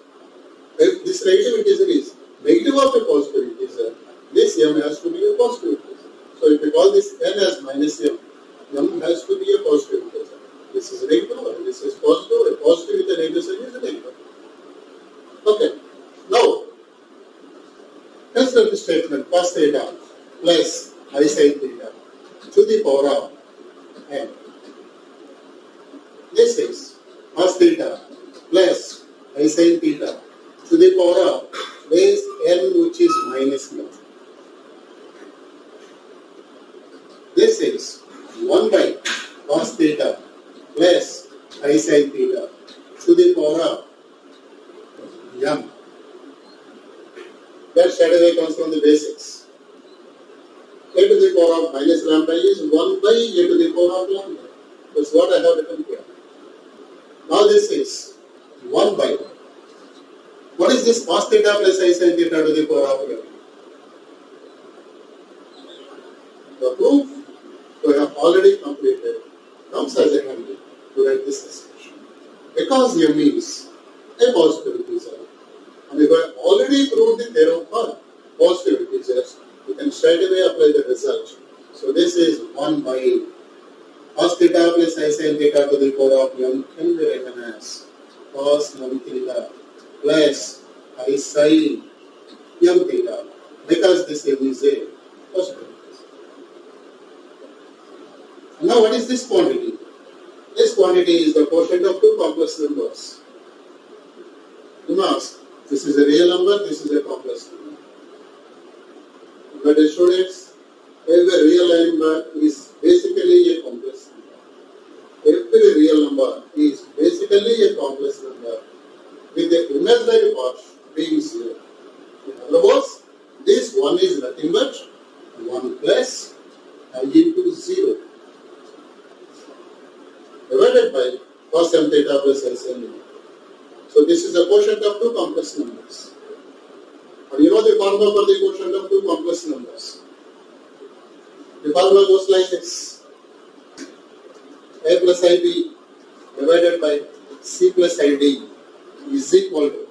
If this negative integer is negative of a positive integer, this m has to be a positive integer. So if we call this n as minus m has to be a positive integer. This is negative and this is positive. A positive with a negative sign is a negative. Okay. Now, consider the statement cos theta plus I sin theta to the power of n. This is cos theta plus I sin theta to the power of base n, which is minus m. This is 1 by cos theta plus I sin theta to the power of m. That straight away comes from the basics. A to the power of minus lambda is 1 by a to the power of lambda. That's what I have written here. Now this is 1 by. What is this cos theta plus I sin theta to the power of m? The proof we have already completed comes as a handy to write this expression. Because m is a positive integer, and we have already proved the theorem for positive integers, we can straight away apply the result. So this is 1 by cos theta plus I sin theta to the power of m can be written as cos m theta plus I sin m theta, because this m is a positive integer. Now what is this quantity? This quantity is the quotient of two complex numbers. You must, this is a real number, this is a complex number. But students, every real number is basically a complex number. Every real number is basically a complex number with the imaginary part being 0. In other words, this 1 is nothing but 1 plus I into 0 divided by cos m theta plus I sin theta. So this is a quotient of two complex numbers. And you know the formula for the quotient of two complex numbers. The formula goes like this: a plus ib divided by c plus id is equal to,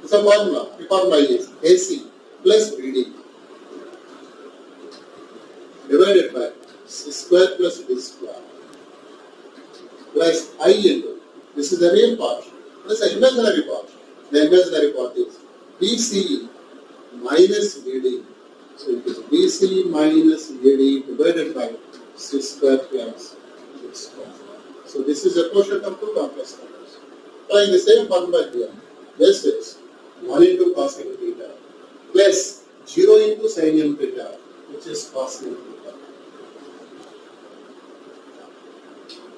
it's a formula. The formula is ac plus bd divided by c square plus d square plus I into, this is the real part, this is the imaginary part. The imaginary part is BC minus BD. So it is BC minus BD divided by C square plus D square. So this is a quotient of two complex numbers. Applying the same formula here, this is 1 into cos m theta plus 0 into sin m theta, which is cos m theta,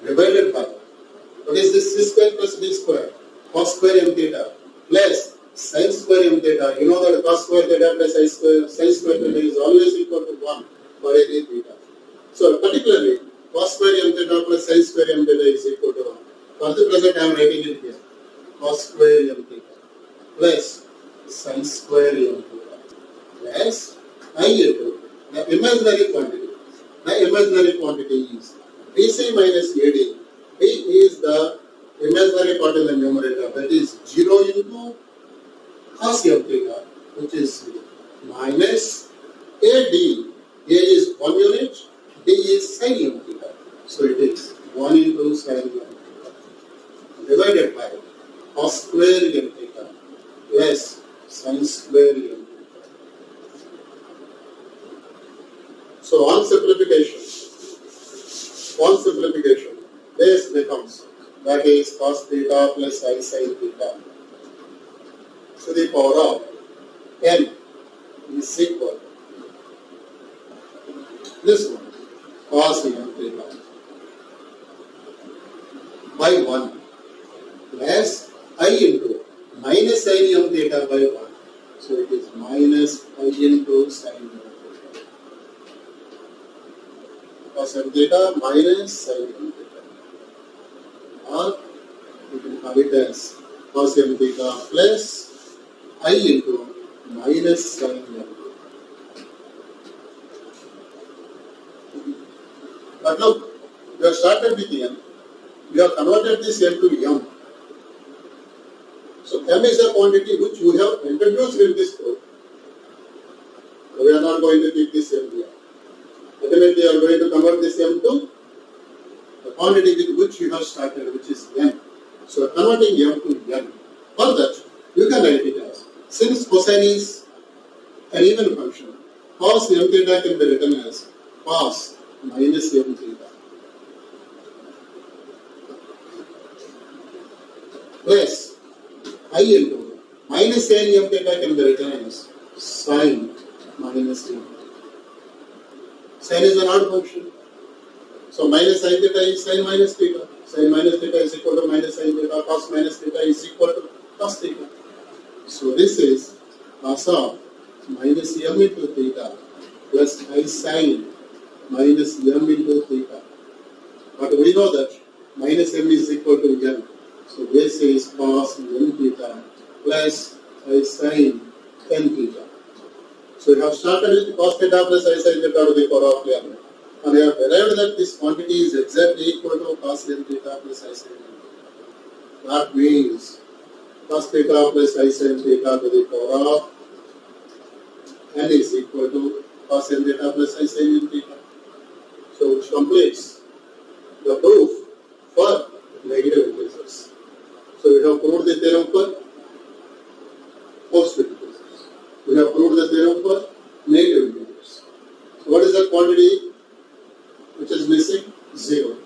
divided by, what is this, C square plus D square, cos square m theta plus sin square m theta. You know that cos square theta plus sin square theta is always equal to 1 for any theta. So particularly, cos square m theta plus sin square m theta is equal to 1. For the present, I am writing it here. Cos square m theta plus sin square m theta plus I into the imaginary quantity. The imaginary quantity is BC minus AD. B is the imaginary part in the numerator, that is 0 into cos m theta, which is 0, minus AD. A is 1 unit, D is sin m theta. So it is 1 into sin m theta divided by cos square m theta plus sin square m theta. So on simplification, this becomes, that is cos theta plus I sin theta to the power of n is equal to this one, cos m theta by 1 plus I into minus sin m theta by 1. So it is minus I into sin m theta. Cos m theta minus sin m theta. Or you can have it as cos m theta plus I into minus sin m theta. But look, we have started with m. We have converted this m to m. So m is a quantity which we have introduced in this group. So we are not going to keep this m here. Ultimately, we are going to convert this m to the quantity with which you have started, which is n. So converting m to n. For that, you can write it as, since cosine is an even function, cos m theta can be written as cos minus m theta plus I into minus sin m theta can be written as sin minus m theta. Sin is an odd function. So minus sin theta is sin minus theta. Sin minus theta is equal to minus sin theta. Cos minus theta is equal to cos theta. So this is cos of minus m into theta plus I sin minus m into theta. But we know that minus m is equal to m. So this is cos n theta plus I sin n theta. So we have started with cos theta plus I sin theta to the power of m. And we have derived that this quantity is exactly equal to cos n theta plus I sin n theta. That means cos theta plus I sin theta to the power of n is equal to cos n theta plus I sin n theta. So which completes the proof for negative integers. So we have proved the theorem for positive integers. We have proved the theorem for negative integers. So what is the quantity which is missing? 0.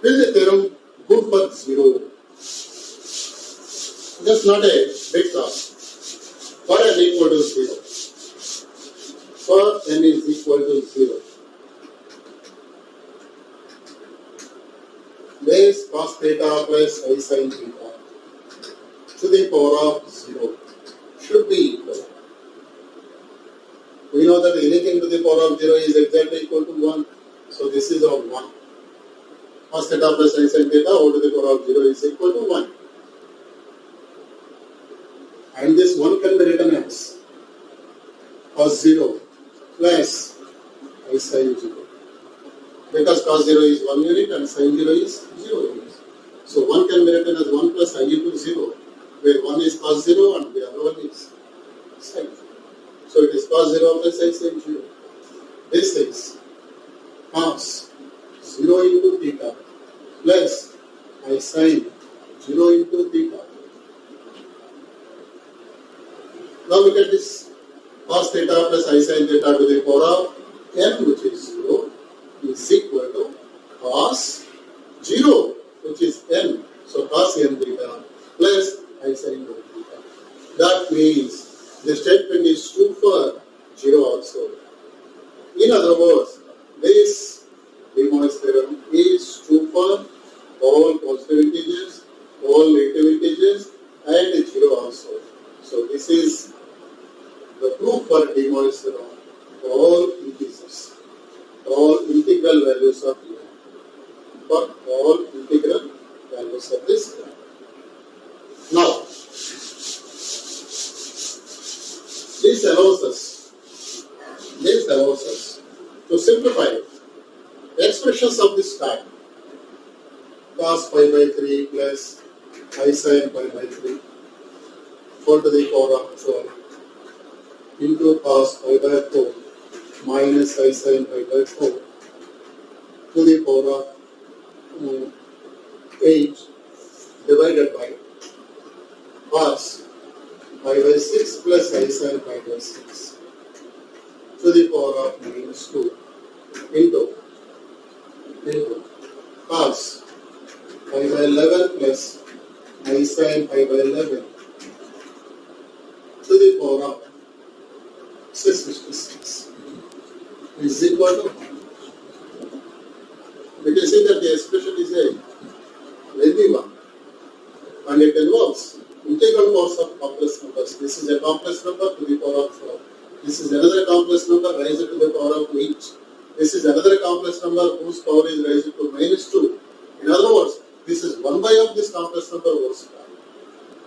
Is the theorem good for 0? Just not a big task. For n equal to 0. For n is equal to 0. Base cos theta plus I sin theta to to the power of 0 should be equal. We know that anything to the power of 0 is exactly equal to 1. So this is our 1. Cos theta plus sin theta all to the power of 0 is equal to 1. And this 1 can be written as cos 0 plus I sin 0. Because cos 0 is 1 unit and sin 0 is 0 unit. So 1 can be written as 1 plus I into 0, where 1 is cos 0 and the other one is sin. So it is cos 0 plus I sin 0. This is cos 0 into theta plus I sin 0 into theta. Now look at this. Cos theta plus I sin theta to the power of n, which is 0, is equal to cos 0, which is n. So cos n theta plus I sin theta. That means the statement is true for 0 also. In other words, this De Moivre's theorem is true for all positive integers, all negative integers, and 0 also. So this is the proof for De Moivre's theorem for all integers, all integral values of n, for all integral values of this n. Now, this allows us to simplify expressions of this type. Cos pi by 3 plus I sin pi by 3 4 to the power of 12 into cos pi by 4 minus I sin pi by 4 to the power of 8 divided by cos pi by 6 plus I sin pi by 6 to the power of minus 2 into cos pi by 11 plus I sin pi by 11 to the power of 656 is equal to 1. We can see that the expression is a lengthy one and it involves integral powers of complex numbers. This is a complex number to the power of 12. This is another complex number raised to the power of 8. This is another complex number whose power is raised to minus 2. In other words, this is 1 by of this complex number whole square.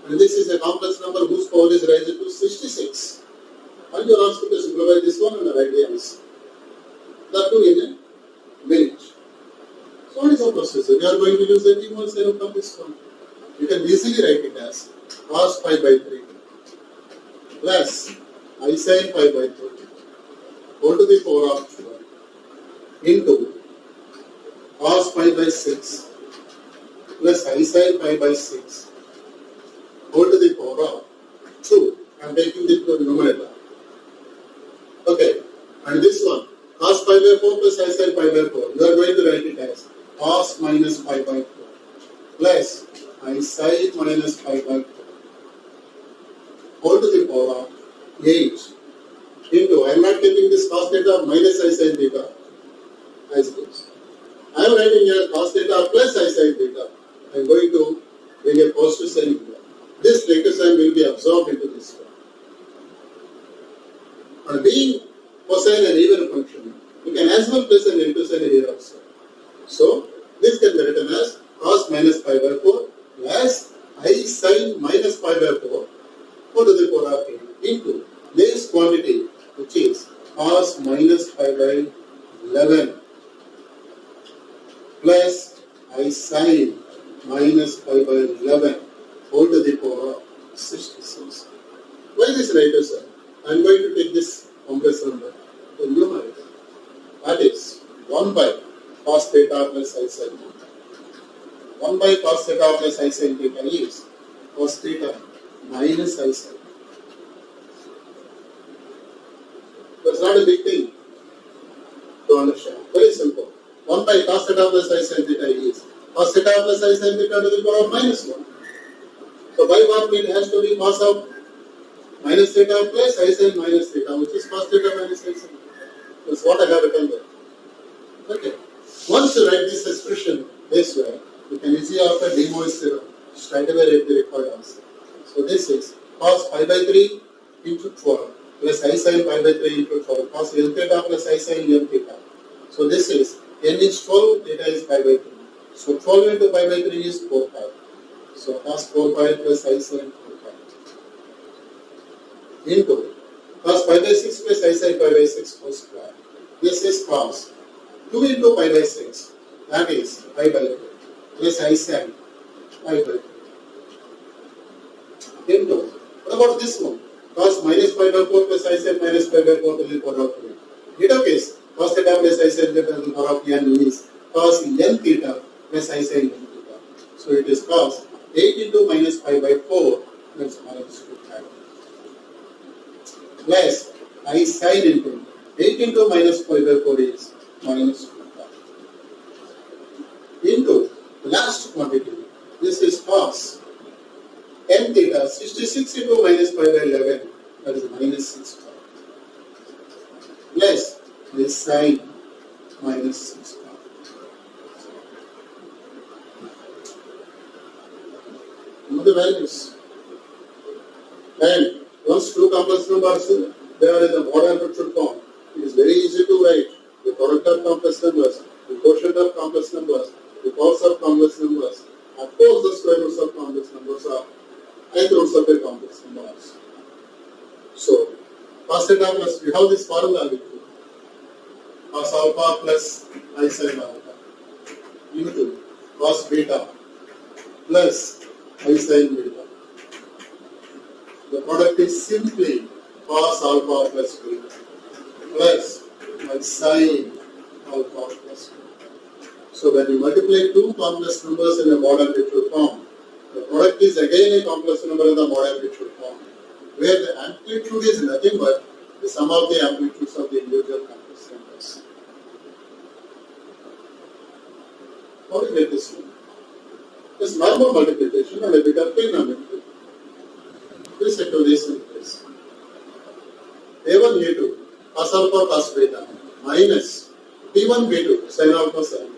And this is a complex number whose power is raised to 66. And you are asked to simplify this one and write the answer. That too in a minute. So what is our procedure? We are going to use the De Moivre's theorem from this one. You can easily write it as cos pi by 3 plus I sin pi by 3 whole to the power of 12 into cos pi by 6 plus I sin pi by 6 whole to the power of 2. I am taking it to the numerator. Okay, and this one cos pi by 4 plus I sin pi by 4. You are going to write it as cos minus pi by 4 plus I sin minus pi by 4 whole to the power of 8 into, I am not taking this cos theta minus I sin theta as it is. I am writing here cos theta plus I sin theta. I am going to bring a positive sign here. This negative sign will be absorbed into this one. And being cosine and even function, you can as well place an into sign here also. So this can be written as cos minus pi by 4 plus I sin minus pi by 4 whole to the power of 8 into this quantity, which is cos minus pi by 11 plus I sin minus pi by 11 whole to the power of 66. Why this writer, sir? I am going to take this complex number to numerator. That is 1 by cos theta plus I sin theta. 1 by cos theta plus I sin theta is cos theta minus I sin. That's not a big thing to understand. Very simple. 1 by cos theta plus I sin theta is cos theta plus I sin theta to the power of minus 1. So by what it has to be cos of minus theta plus I sin minus theta, which is cos theta minus I sin. That's what I have written there. Okay. Once you write this expression this way, you can easily after De Moivre's theorem straight away write the required answer. So this is cos pi by 3 into 12 plus I sin pi by 3 into 12 cos L theta plus I sin L theta. So this is n is 12, theta is pi by 3. So 12 into pi by 3 is 4 pi. So cos 4 pi plus I sin 4 pi into cos pi by 6 plus I sin pi by 6 whole square. This is cos 2 into pi by 6, that is pi by 2 plus I sin pi by 2 into, what about this one? Cos minus pi by 4 plus I sin minus pi by 4 to the power of 2. Theta case, cos theta plus I sin theta to the power of n is cos n theta plus I sin n theta. So it is cos 8 into minus pi by 4 plus minus 2 pi plus I sin into 8 into minus pi by 4 is minus 2 pi into the last quantity. This is cos n theta 66 into minus pi by 11, that is minus 6 pi plus the sine minus 6 pi. Know the values. And once two complex numbers they are in the mod amplitude form, it is very easy to write the product of complex numbers, the quotient of complex numbers, the powers of complex numbers. Of course, the square roots of complex numbers are nth roots of the complex numbers. So, cos theta plus, we have this formula with you. Cos alpha plus I sin alpha into cos beta plus I sin beta. The product is simply cos alpha plus beta plus I sin alpha plus beta. So when you multiply two complex numbers in a mod amplitude form, the product is again a complex number in the mod amplitude form, where the amplitude is nothing but the sum of the amplitudes of the individual complex numbers. How do you get this one? It's normal multiplication and a bit of trigonometry. Please take this in place. A1, A2, cos alpha, cos beta, minus T1, B2, sin alpha, sin beta.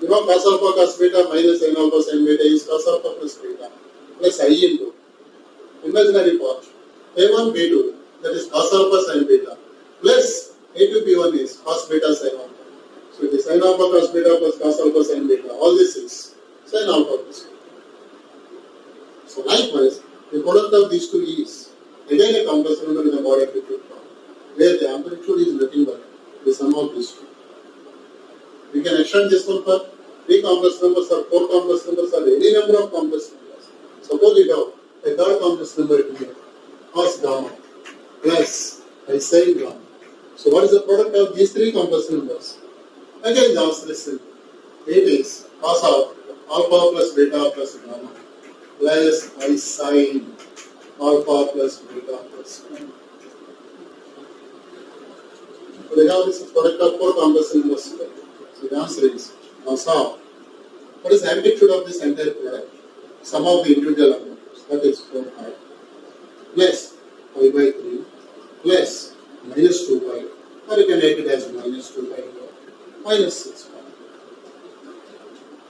You know cos alpha, cos beta minus sin alpha, sin beta is cos alpha plus beta plus I into imaginary part. A1, B2, that is cos alpha, sin beta plus A2, B1 is cos beta, sin alpha. So it is sin alpha cos beta plus cos alpha, sin beta. All this is sin alpha plus beta. So likewise, the product of these two is again a complex number in the mod amplitude form, where the amplitude is nothing but the sum of these two. We can extend this one for 3 complex numbers or 4 complex numbers or any number of complex numbers. Suppose we have a third complex number here, cos gamma plus I sin gamma. So what is the product of these 3 complex numbers? Again the answer is simple. It is cos of alpha plus beta plus gamma plus I sin alpha plus beta plus gamma. So we have this product of 4 complex numbers here. So the answer is cos of, what is the amplitude of this entire product? Sum of the individual amplitudes, that is 4 pi plus pi by 3 plus minus 2 pi, or you can write it as minus 2 pi minus 6 pi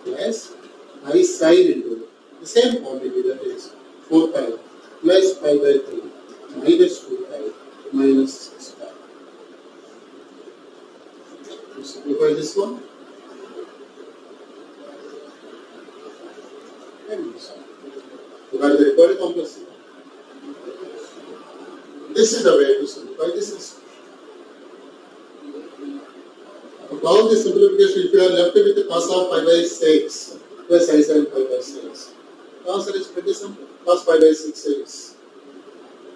plus I sin into the same quantity, that is 4 pi plus pi by 3 minus 2 pi minus 6 pi. You simplify this one and this one. You got the required complexity. This is the way to simplify this expression. Now the simplification, if you are left with the cos of pi by 6 plus I sin pi by 6, the answer is pretty simple. Cos pi by 6 is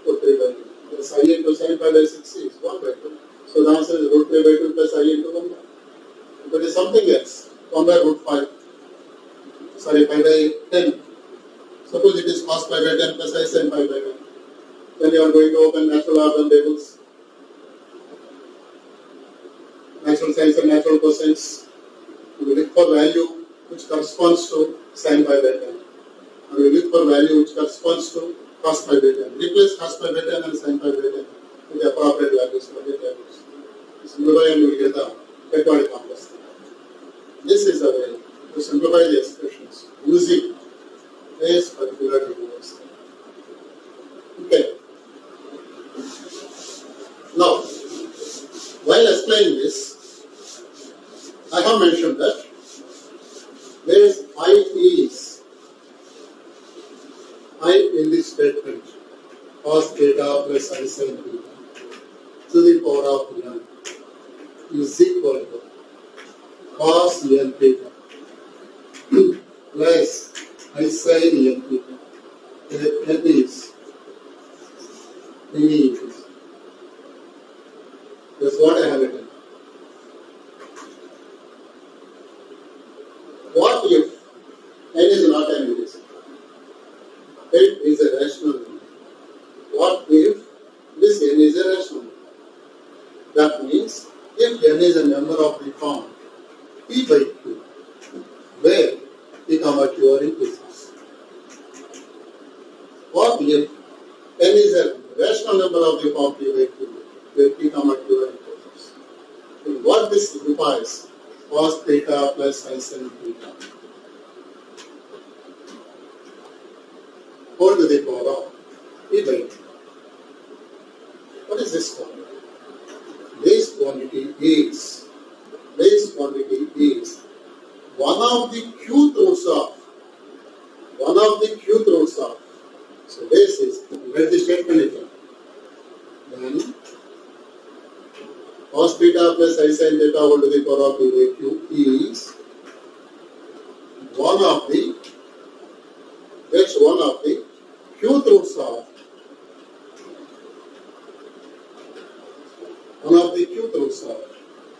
put 3 by 2 plus I into sin pi by 6 is 1 by 2. So the answer is root 3 by 2 plus I into 1 by 2. If it is something else, 1 by root 5, sorry, pi by 10. Suppose it is cos pi by 10 plus I sin pi by 10. Then you are going to open natural order tables, natural sines and natural cosines. You will look for value which corresponds to sin pi by 10. And you look for value which corresponds to cos pi by 10. Replace cos pi by 10 and sin pi by 10 with the appropriate values for the tables. Simplify and you will get the required complex. This is a way to simplify the expressions using this particular device. cos theta plus I sin theta to the power of n is equal to cos n theta plus I sin n theta. N is many is. That's what I have written. What if n is not an integer? N is a rational number. What if this n is a rational number? That means if n is a number of the form p by q, where p comma q are integers. What if n is a rational number of the form p by q, where p comma q are integers? And what this requires? Cos theta plus I sin theta whole to the power of p by q. What is this quantity? This quantity is one of the qth roots of. So this is where the statement is. Then cos theta plus I sin theta whole to the power of p by q is one of the qth roots of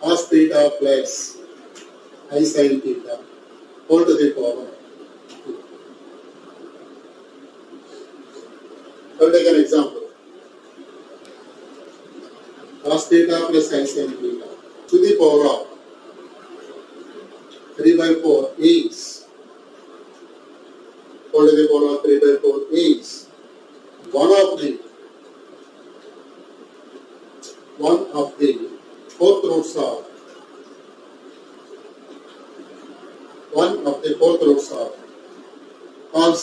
cos theta plus I sin theta whole to the power of. I will take an example. Cos theta plus I sin theta to the power of 3 by 4 is whole to the power of 3 by 4 is one of the fourth roots of cos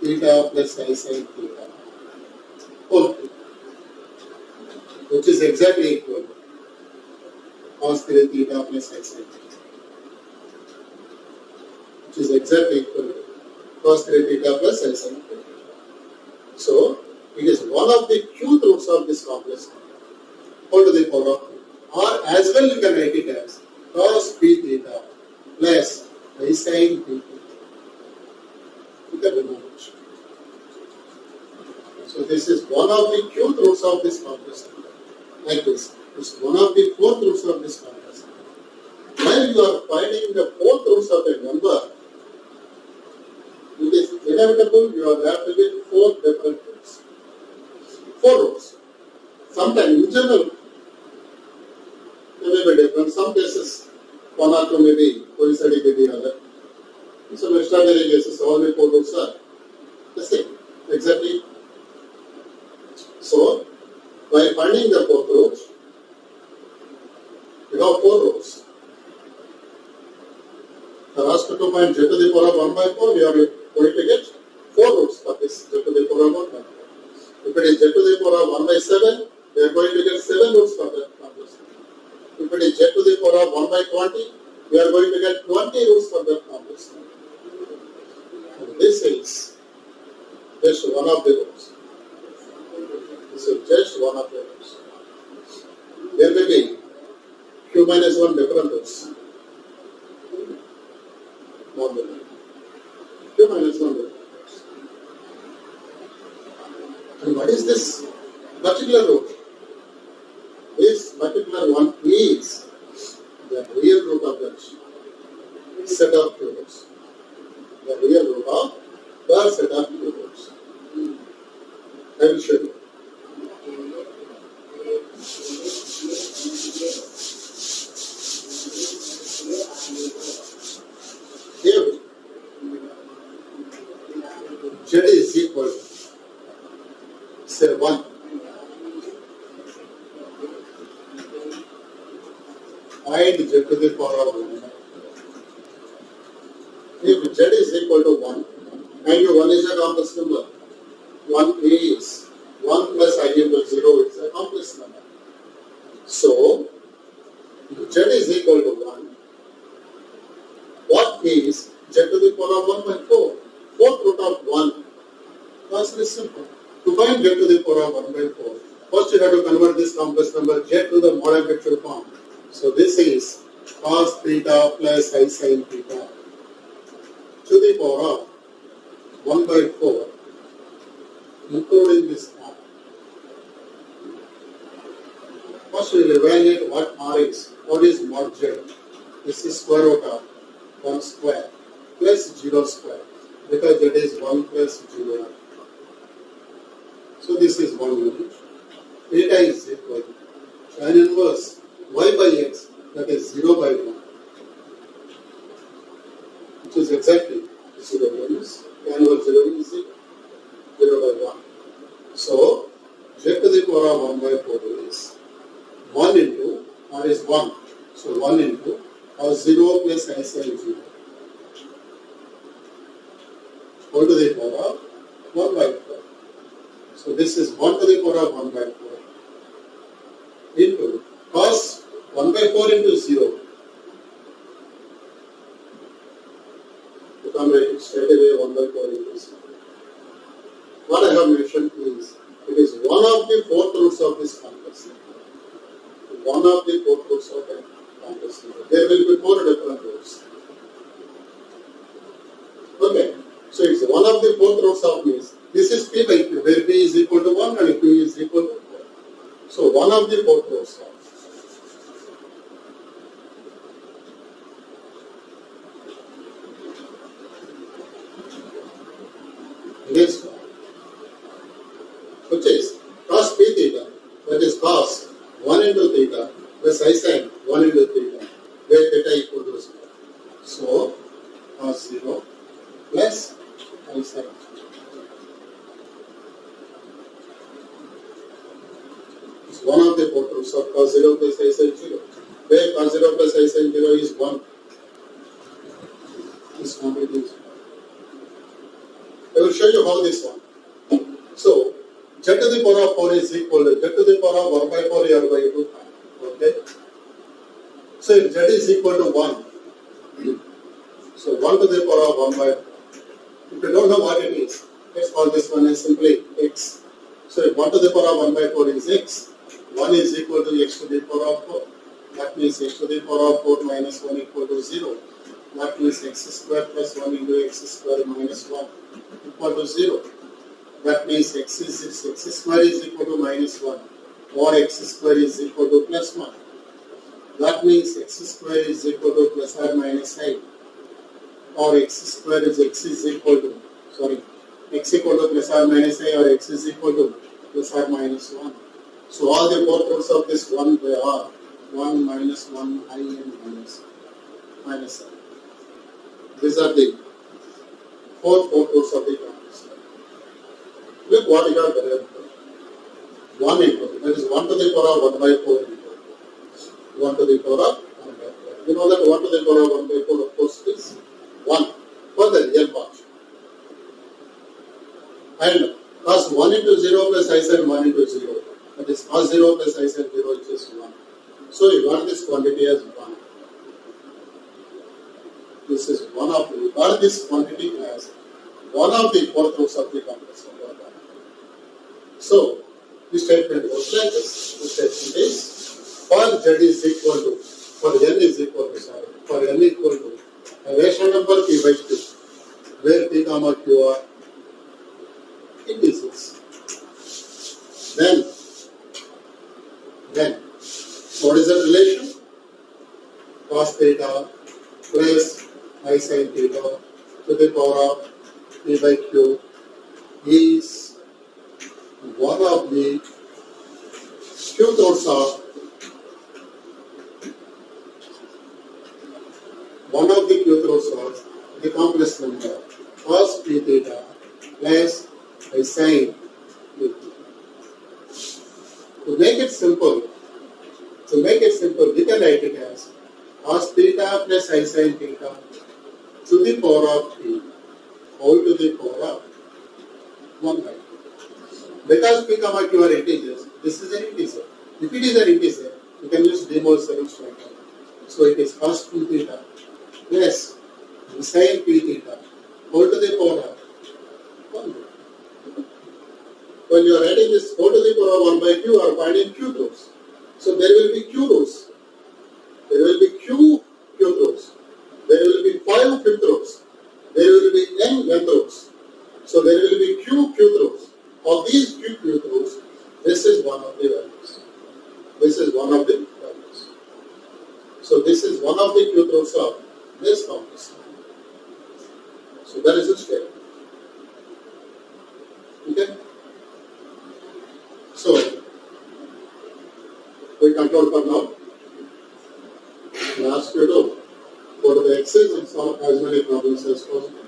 theta plus I sin theta whole, which is exactly equal to cos theta plus I sin theta, which is exactly equal to cos theta plus I sin theta. So it is one of the qth roots of this complex number whole to the power of 2. Or as well you can write it as cos p theta plus I sin theta. You can remove it. So this is one of the qth roots of this complex number. Like this. It's one of the fourth roots of this complex number. When you are finding the fourth roots of a number, it is inevitable you are have to get 4 different roots. 4 roots. Sometimes in general, they may be different. Some cases, 1 or 2 may be coinciding with the other. In some extraordinary cases, all the 4 roots are the same. Exactly. So, by finding the fourth root, you have 4 roots. For us to find z to the power of 1 by 4, we are going to get 4 roots for this z to the power of 1 by 4. If it is z to the power of 1 by 7, we are going to get 7 roots for that complex number. If it is z to the power of 1 by 20, we are going to get 20 roots for that complex number. And this is just one of the roots. This is just one of the roots. There may be q minus 1 different roots. Not the q minus 1 different roots. And what is this particular root? This particular one is the real root of that set of q roots. The real root of the set of q roots. I will show you. Here, z is equal to, say, 1. Find z to the power of 1. If z is equal to 1, and 1 is a complex number, 1 is 1 plus I equal to 0 is a complex number. So, if z is equal to 1, what is z to the power of 1 by 4? Fourth root of 1. That's very simple. To find find z to the power of 1 by 4. First you have to convert this complex number z to the mod factorial form. So this is cos theta plus I sin theta to the power of 1 by 4, including this r. First we will evaluate what r is. What is mod z? This is square root of 1 square plus 0 square, because that is 1 plus 0. So this is 1 unit. Theta is equal to tan inverse y by x, that is 0 by 1, which is exactly 0 minus tan inverse 0 is 0 by 1. So z to the power of 1 by 4 is 1 into r is 1. So 1 into or 0 plus I sin 0 whole to the power of 1 by 4. So this is 1 to the power of 1 by 4 into cos 1 by 4 into 0. You can write it straight away 1 by 4 into 0. What I have mentioned is it is one of the 4 roots of this complex number. One of the 4 roots of a complex number. There will be 4 different roots. Okay. So it's one of the 4 roots of this. This is p by q, where p is equal to 1 and q is equal to 4. So one of the 4 roots of. Next one, which is cos p theta, that is cos 1 into theta plus I sin 1 into theta, where theta equal to 0. So cos 0 plus I sin. It's one of the 4 roots of cos 0 plus I sin 0, where cos 0 plus I sin 0 is 1. This quantity is 1. I will show you how this one. So z to the power of 4 is equal to z to the power of 1 by 4 or by 2. Okay. So if z is equal to 1, so 1 to the power of 1 by 4. If you don't know what it is, let's call this one as simply x. So if 1 to the power of 1 by 4 is x, 1 is equal to x to the power of 4. That means x to the power of 4 minus 1 equal to 0. That means x square plus 1 into x square minus 1 equal to 0. That means x square is equal to minus 1 or x square is equal to plus 1. That means x square is equal to plus or minus I, or x square is x equal to plus or minus I, or x is equal to plus or minus 1. So all the 4 roots of this 1 they are 1 minus 1 I and minus I. These are the 4 roots of the complex. Look what you have derived. 1 into, that is 1 to the power of 1 by 4 into 1 to the power of 1 by 4. You know that 1 to the power of 1 by 4 of course is 1 for the real part. And cos 1 into 0 plus I sin 1 into 0. That is cos 0 plus I sin 0 which is 1. So you got this quantity as 1. This is one of, you got this quantity as one of the 4 roots of the complex number. So this statement goes like this. This statement is for z is equal to, for n is equal to, for n equal to a rational number p by q, where p comma q are indices. Then what is the relation? Cos theta plus I sin theta to the power of p by q is one of the q roots of the complex number cos p theta plus I sin theta. To make it simple, we can write it as cos theta plus I sin theta to the power of p whole to the power of 1 by 2. Because p comma q are integers, this is an integer. If it is an integer, you can use de Morgan structure. So it is cos p theta plus sin p theta whole to the power of 1 by 2. when you are writing this 4 to the power 1 by q, you are finding q rows. So there will be q rows. There will be q qth rows. There will be 5 fifth rows. There will be n nth rows. So there will be q qth rows. Of these q qth rows, this is one of the values. This is one of the values. So this is one of the qth rows of this complex number. So that is the step. Okay? So we control for now. I ask you to go to the Excel and solve as many problems as possible.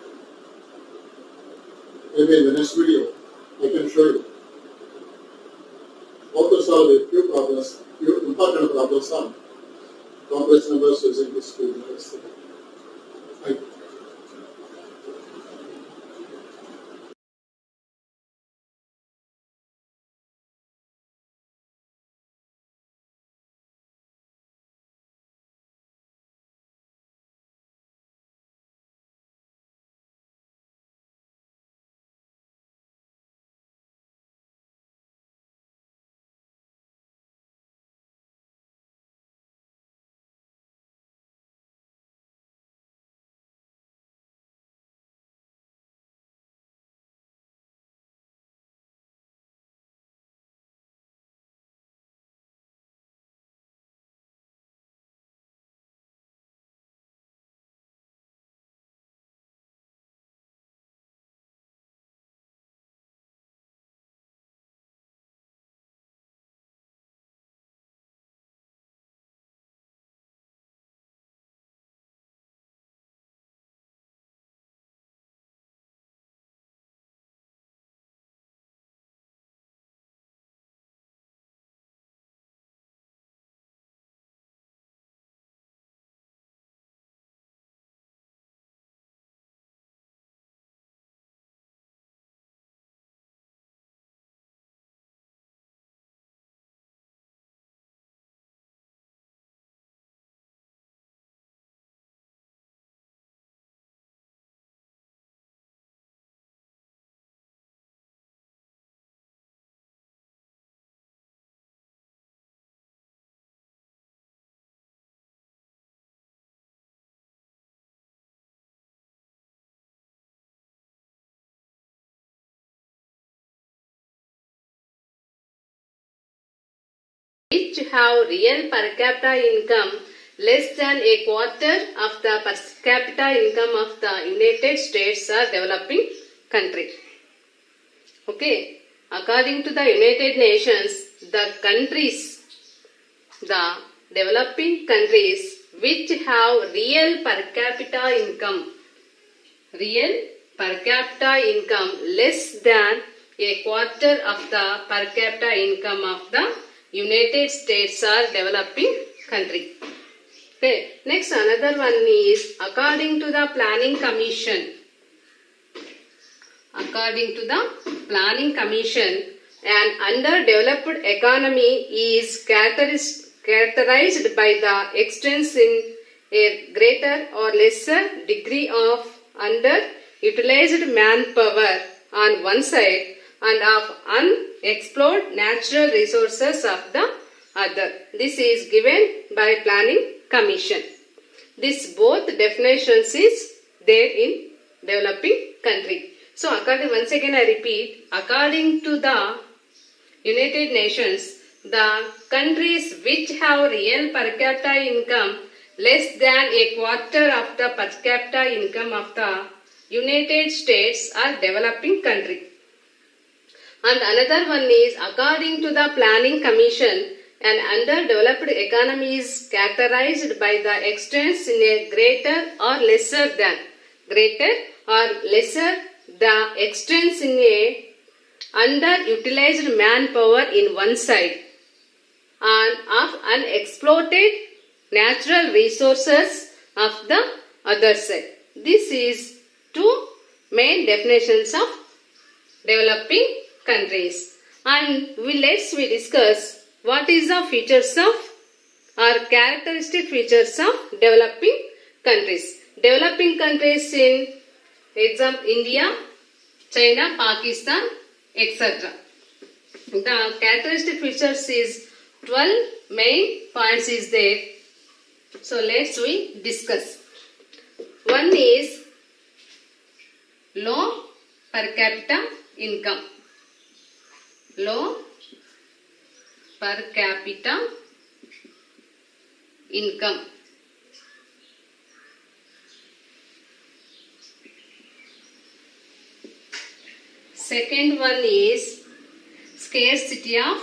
Maybe in the next video, I can show you how to solve a few problems, few important problems on complex numbers using this tool. Thank you. Which have real per capita income less than a quarter of the per capita income of the United States or developing country. Okay, according to the United Nations, the developing countries which have real per capita income less than a quarter of the per capita income of the United States or developing country. Okay. Next, another one is according to the Planning Commission. According to the Planning Commission, an underdeveloped economy is characterized by the extents in a greater or lesser degree of underutilized manpower on one side and of unexplored natural resources of the other. This is given by Planning Commission. This both definitions is there in developing country. So once again I repeat, according to the United Nations, the countries which have real per capita income less than a quarter of the per capita income of the United States are developing country. And another one is according to the Planning Commission, an underdeveloped economy is characterized by the extents in a greater or lesser the extents in a underutilized manpower in one side and of unexploited natural resources of the other side. This is two main definitions of developing countries. And let's discuss what is the features of or characteristic features of developing countries. Developing countries in example India, China, Pakistan, etc. The characteristic features is 12 main points is there. So let's we discuss. One is low per capita income. Low per capita income. Second one is scarcity of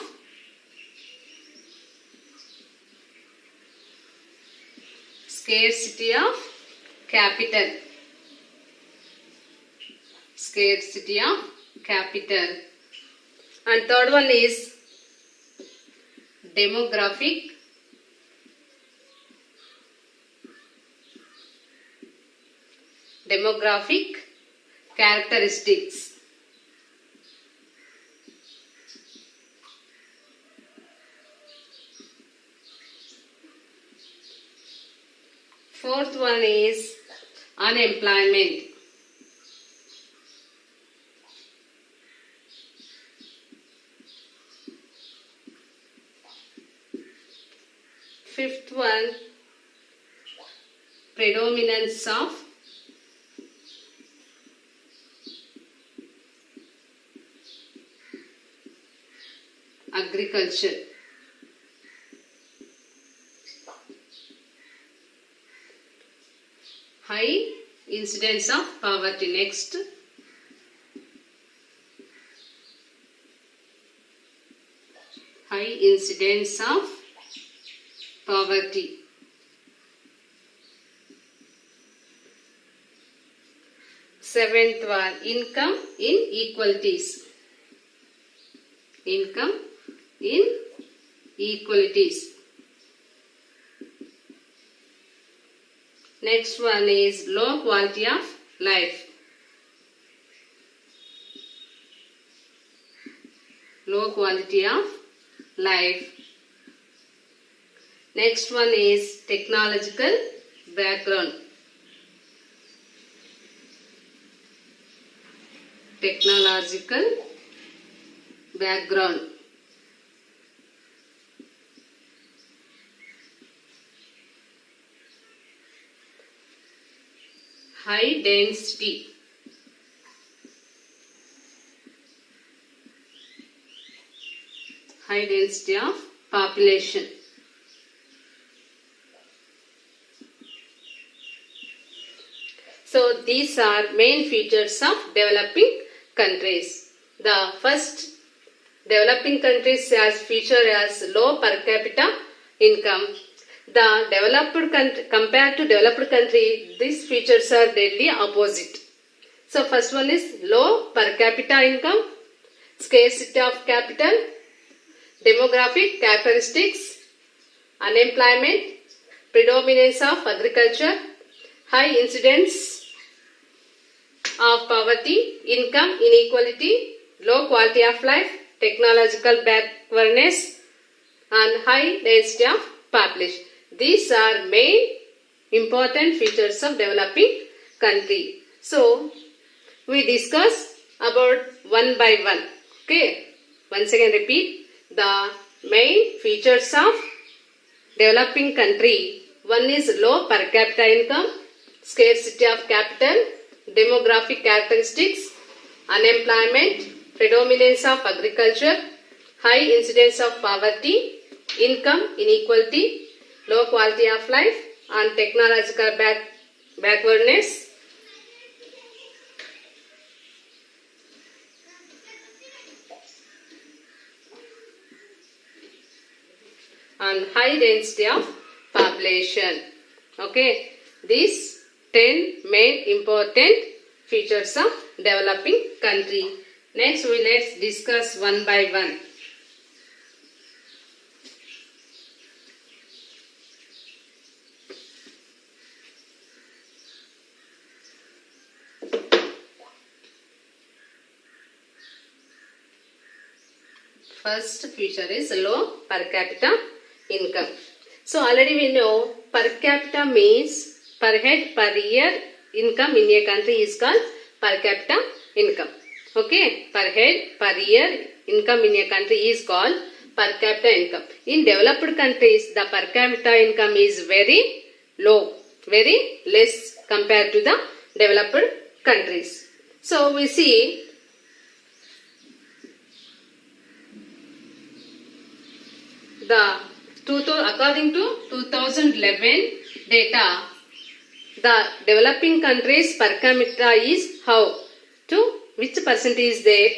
capital. Scarcity of capital. And third one is demographic characteristics. Fourth one is unemployment. Fifth one, predominance of agriculture. High incidence of poverty. Next, high incidence of poverty. Seventh one, income inequalities. Income inequalities. Next one is low quality of life. Low quality of life. Next one is technological background. Technological background. High density. High density of population. So these are main features of developing countries. The first, developing countries as feature as low per capita income. The developed country, compared to developed country, these features are deadly opposite. So first one is low per capita income, scarcity of capital, demographic characteristics, unemployment, predominance of agriculture, high incidence of poverty, income inequality, low quality of life, technological backwardness, and high density of population. These are main important features of developing country. So, we discuss about one by one. Okay. Once again repeat. The main features of developing country. One is low per capita income, scarcity of capital, demographic characteristics, unemployment, predominance of agriculture, high incidence of poverty, income inequality, low quality of life, and technological backwardness. And high density of population. Okay, these 10 main important features of developing country. Next, let's discuss one by one. First feature is low per capita income. So already we know per capita means per head per year income in a country is called per capita income. Okay, per head per year income in a country is called per capita income. In developed countries, the per capita income is very low, very less compared to the developed countries. So we see according to 2011 data, the developing countries per capita is how? To which percent is there?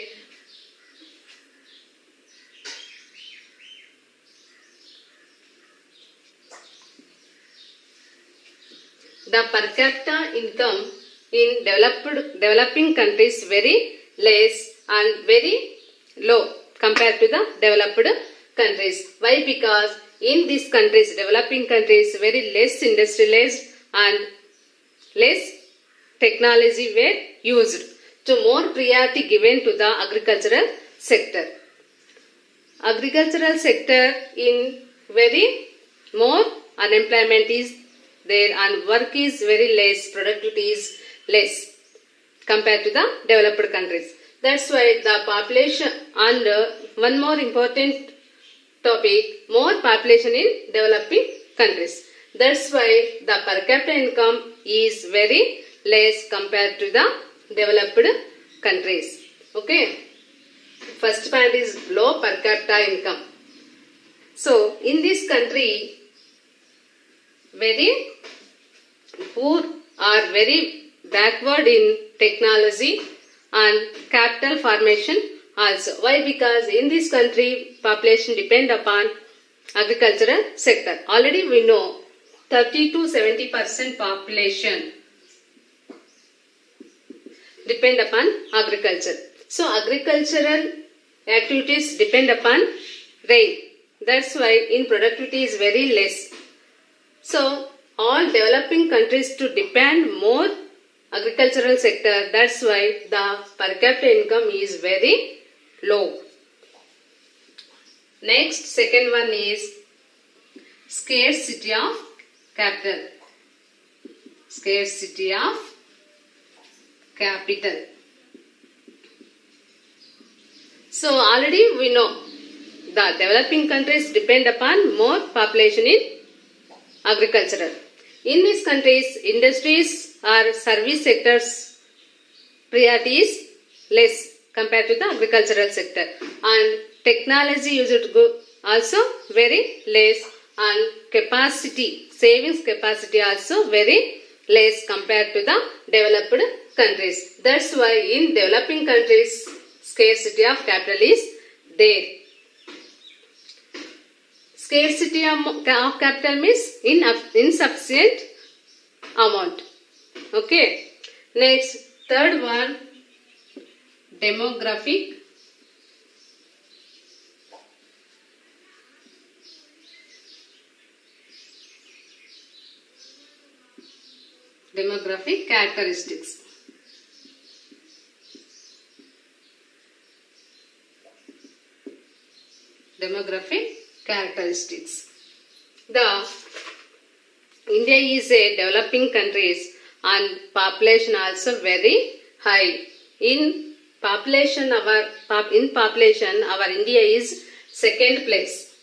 The per capita income in developing countries very less and very low compared to the developed countries. Why? Because in these countries, developing countries, very less industrialized and less technology were used. So more priority given to the agricultural sector. Agricultural sector in very more unemployment is there and work is very less, productivity is less compared to the developed countries. That's why the population and one more important topic, more population in developing countries. That's why the per capita income is very less compared to the developed countries. Okay. First point is low per capita income. So in this country, very poor or very backward in technology and capital formation also. Why? Because in this country, population depend upon agricultural sector. Already we know 30 to 70% population depend upon agriculture. So agricultural activities depend upon rain. That's why in productivity is very less. So all developing countries to depend more agricultural sector. That's why the per capita income is very low. Next, second one is scarcity of capital. Scarcity of capital. So already we know the developing countries depend upon more population in agricultural. In these countries, industries or service sectors priority is less compared to the agricultural sector, and technology used also very less, and capacity, savings capacity also very less compared to the developed countries. That's why in developing countries scarcity of capital is there. Scarcity of capital means insufficient amount. Okay. Next, third one, demographic characteristics. Demographic characteristics. The India is a developing countries and population also very high. In population our India is second place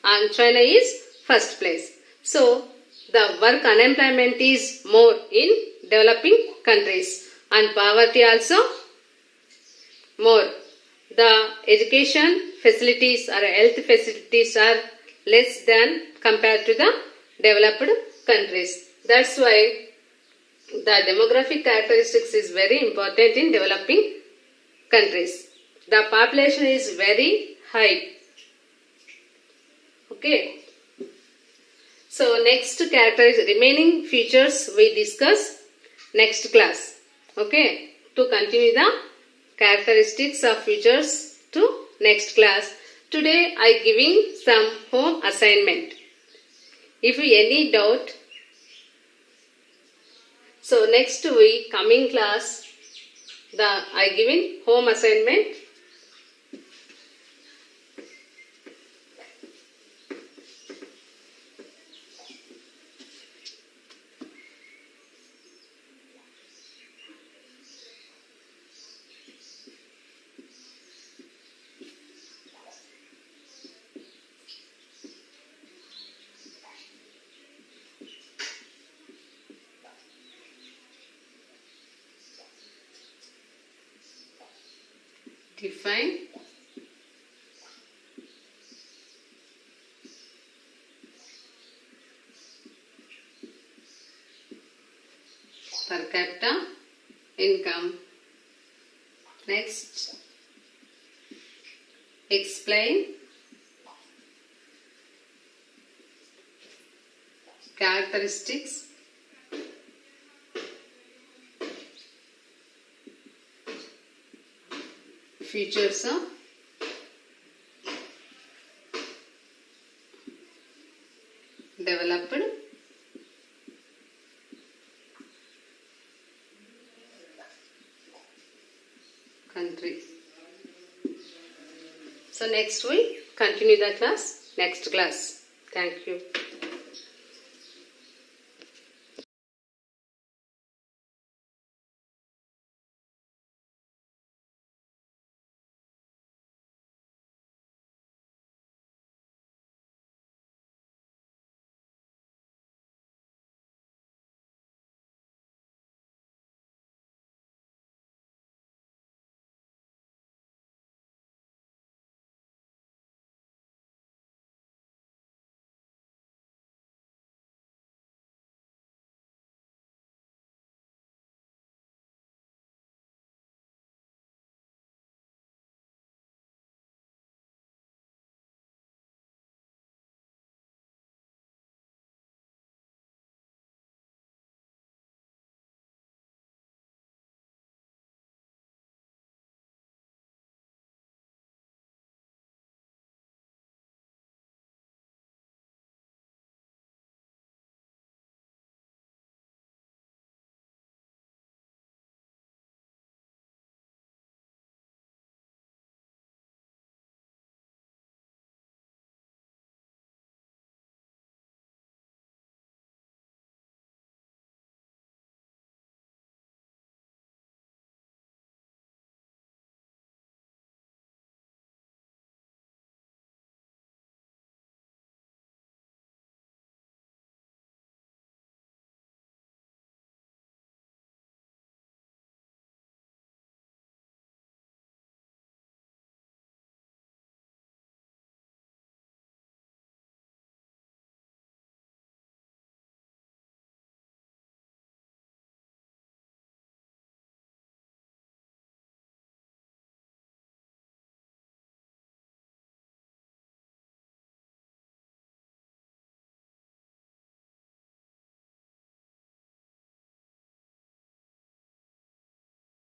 and China is first place. So the work unemployment is more in developing countries and poverty also more. The education facilities or health facilities are less than compared to the developed countries. That's why the demographic characteristics is very important in developing countries. The population is very high. Okay. So next remaining features we discuss next class. Okay. To continue the characteristics of features to next class. Today I giving some home assignment. If you any doubt, so next week coming class I giving home assignment. Define per capita income. Next, explain characteristics features of developed country. So next we'll continue the class, next class. Thank you.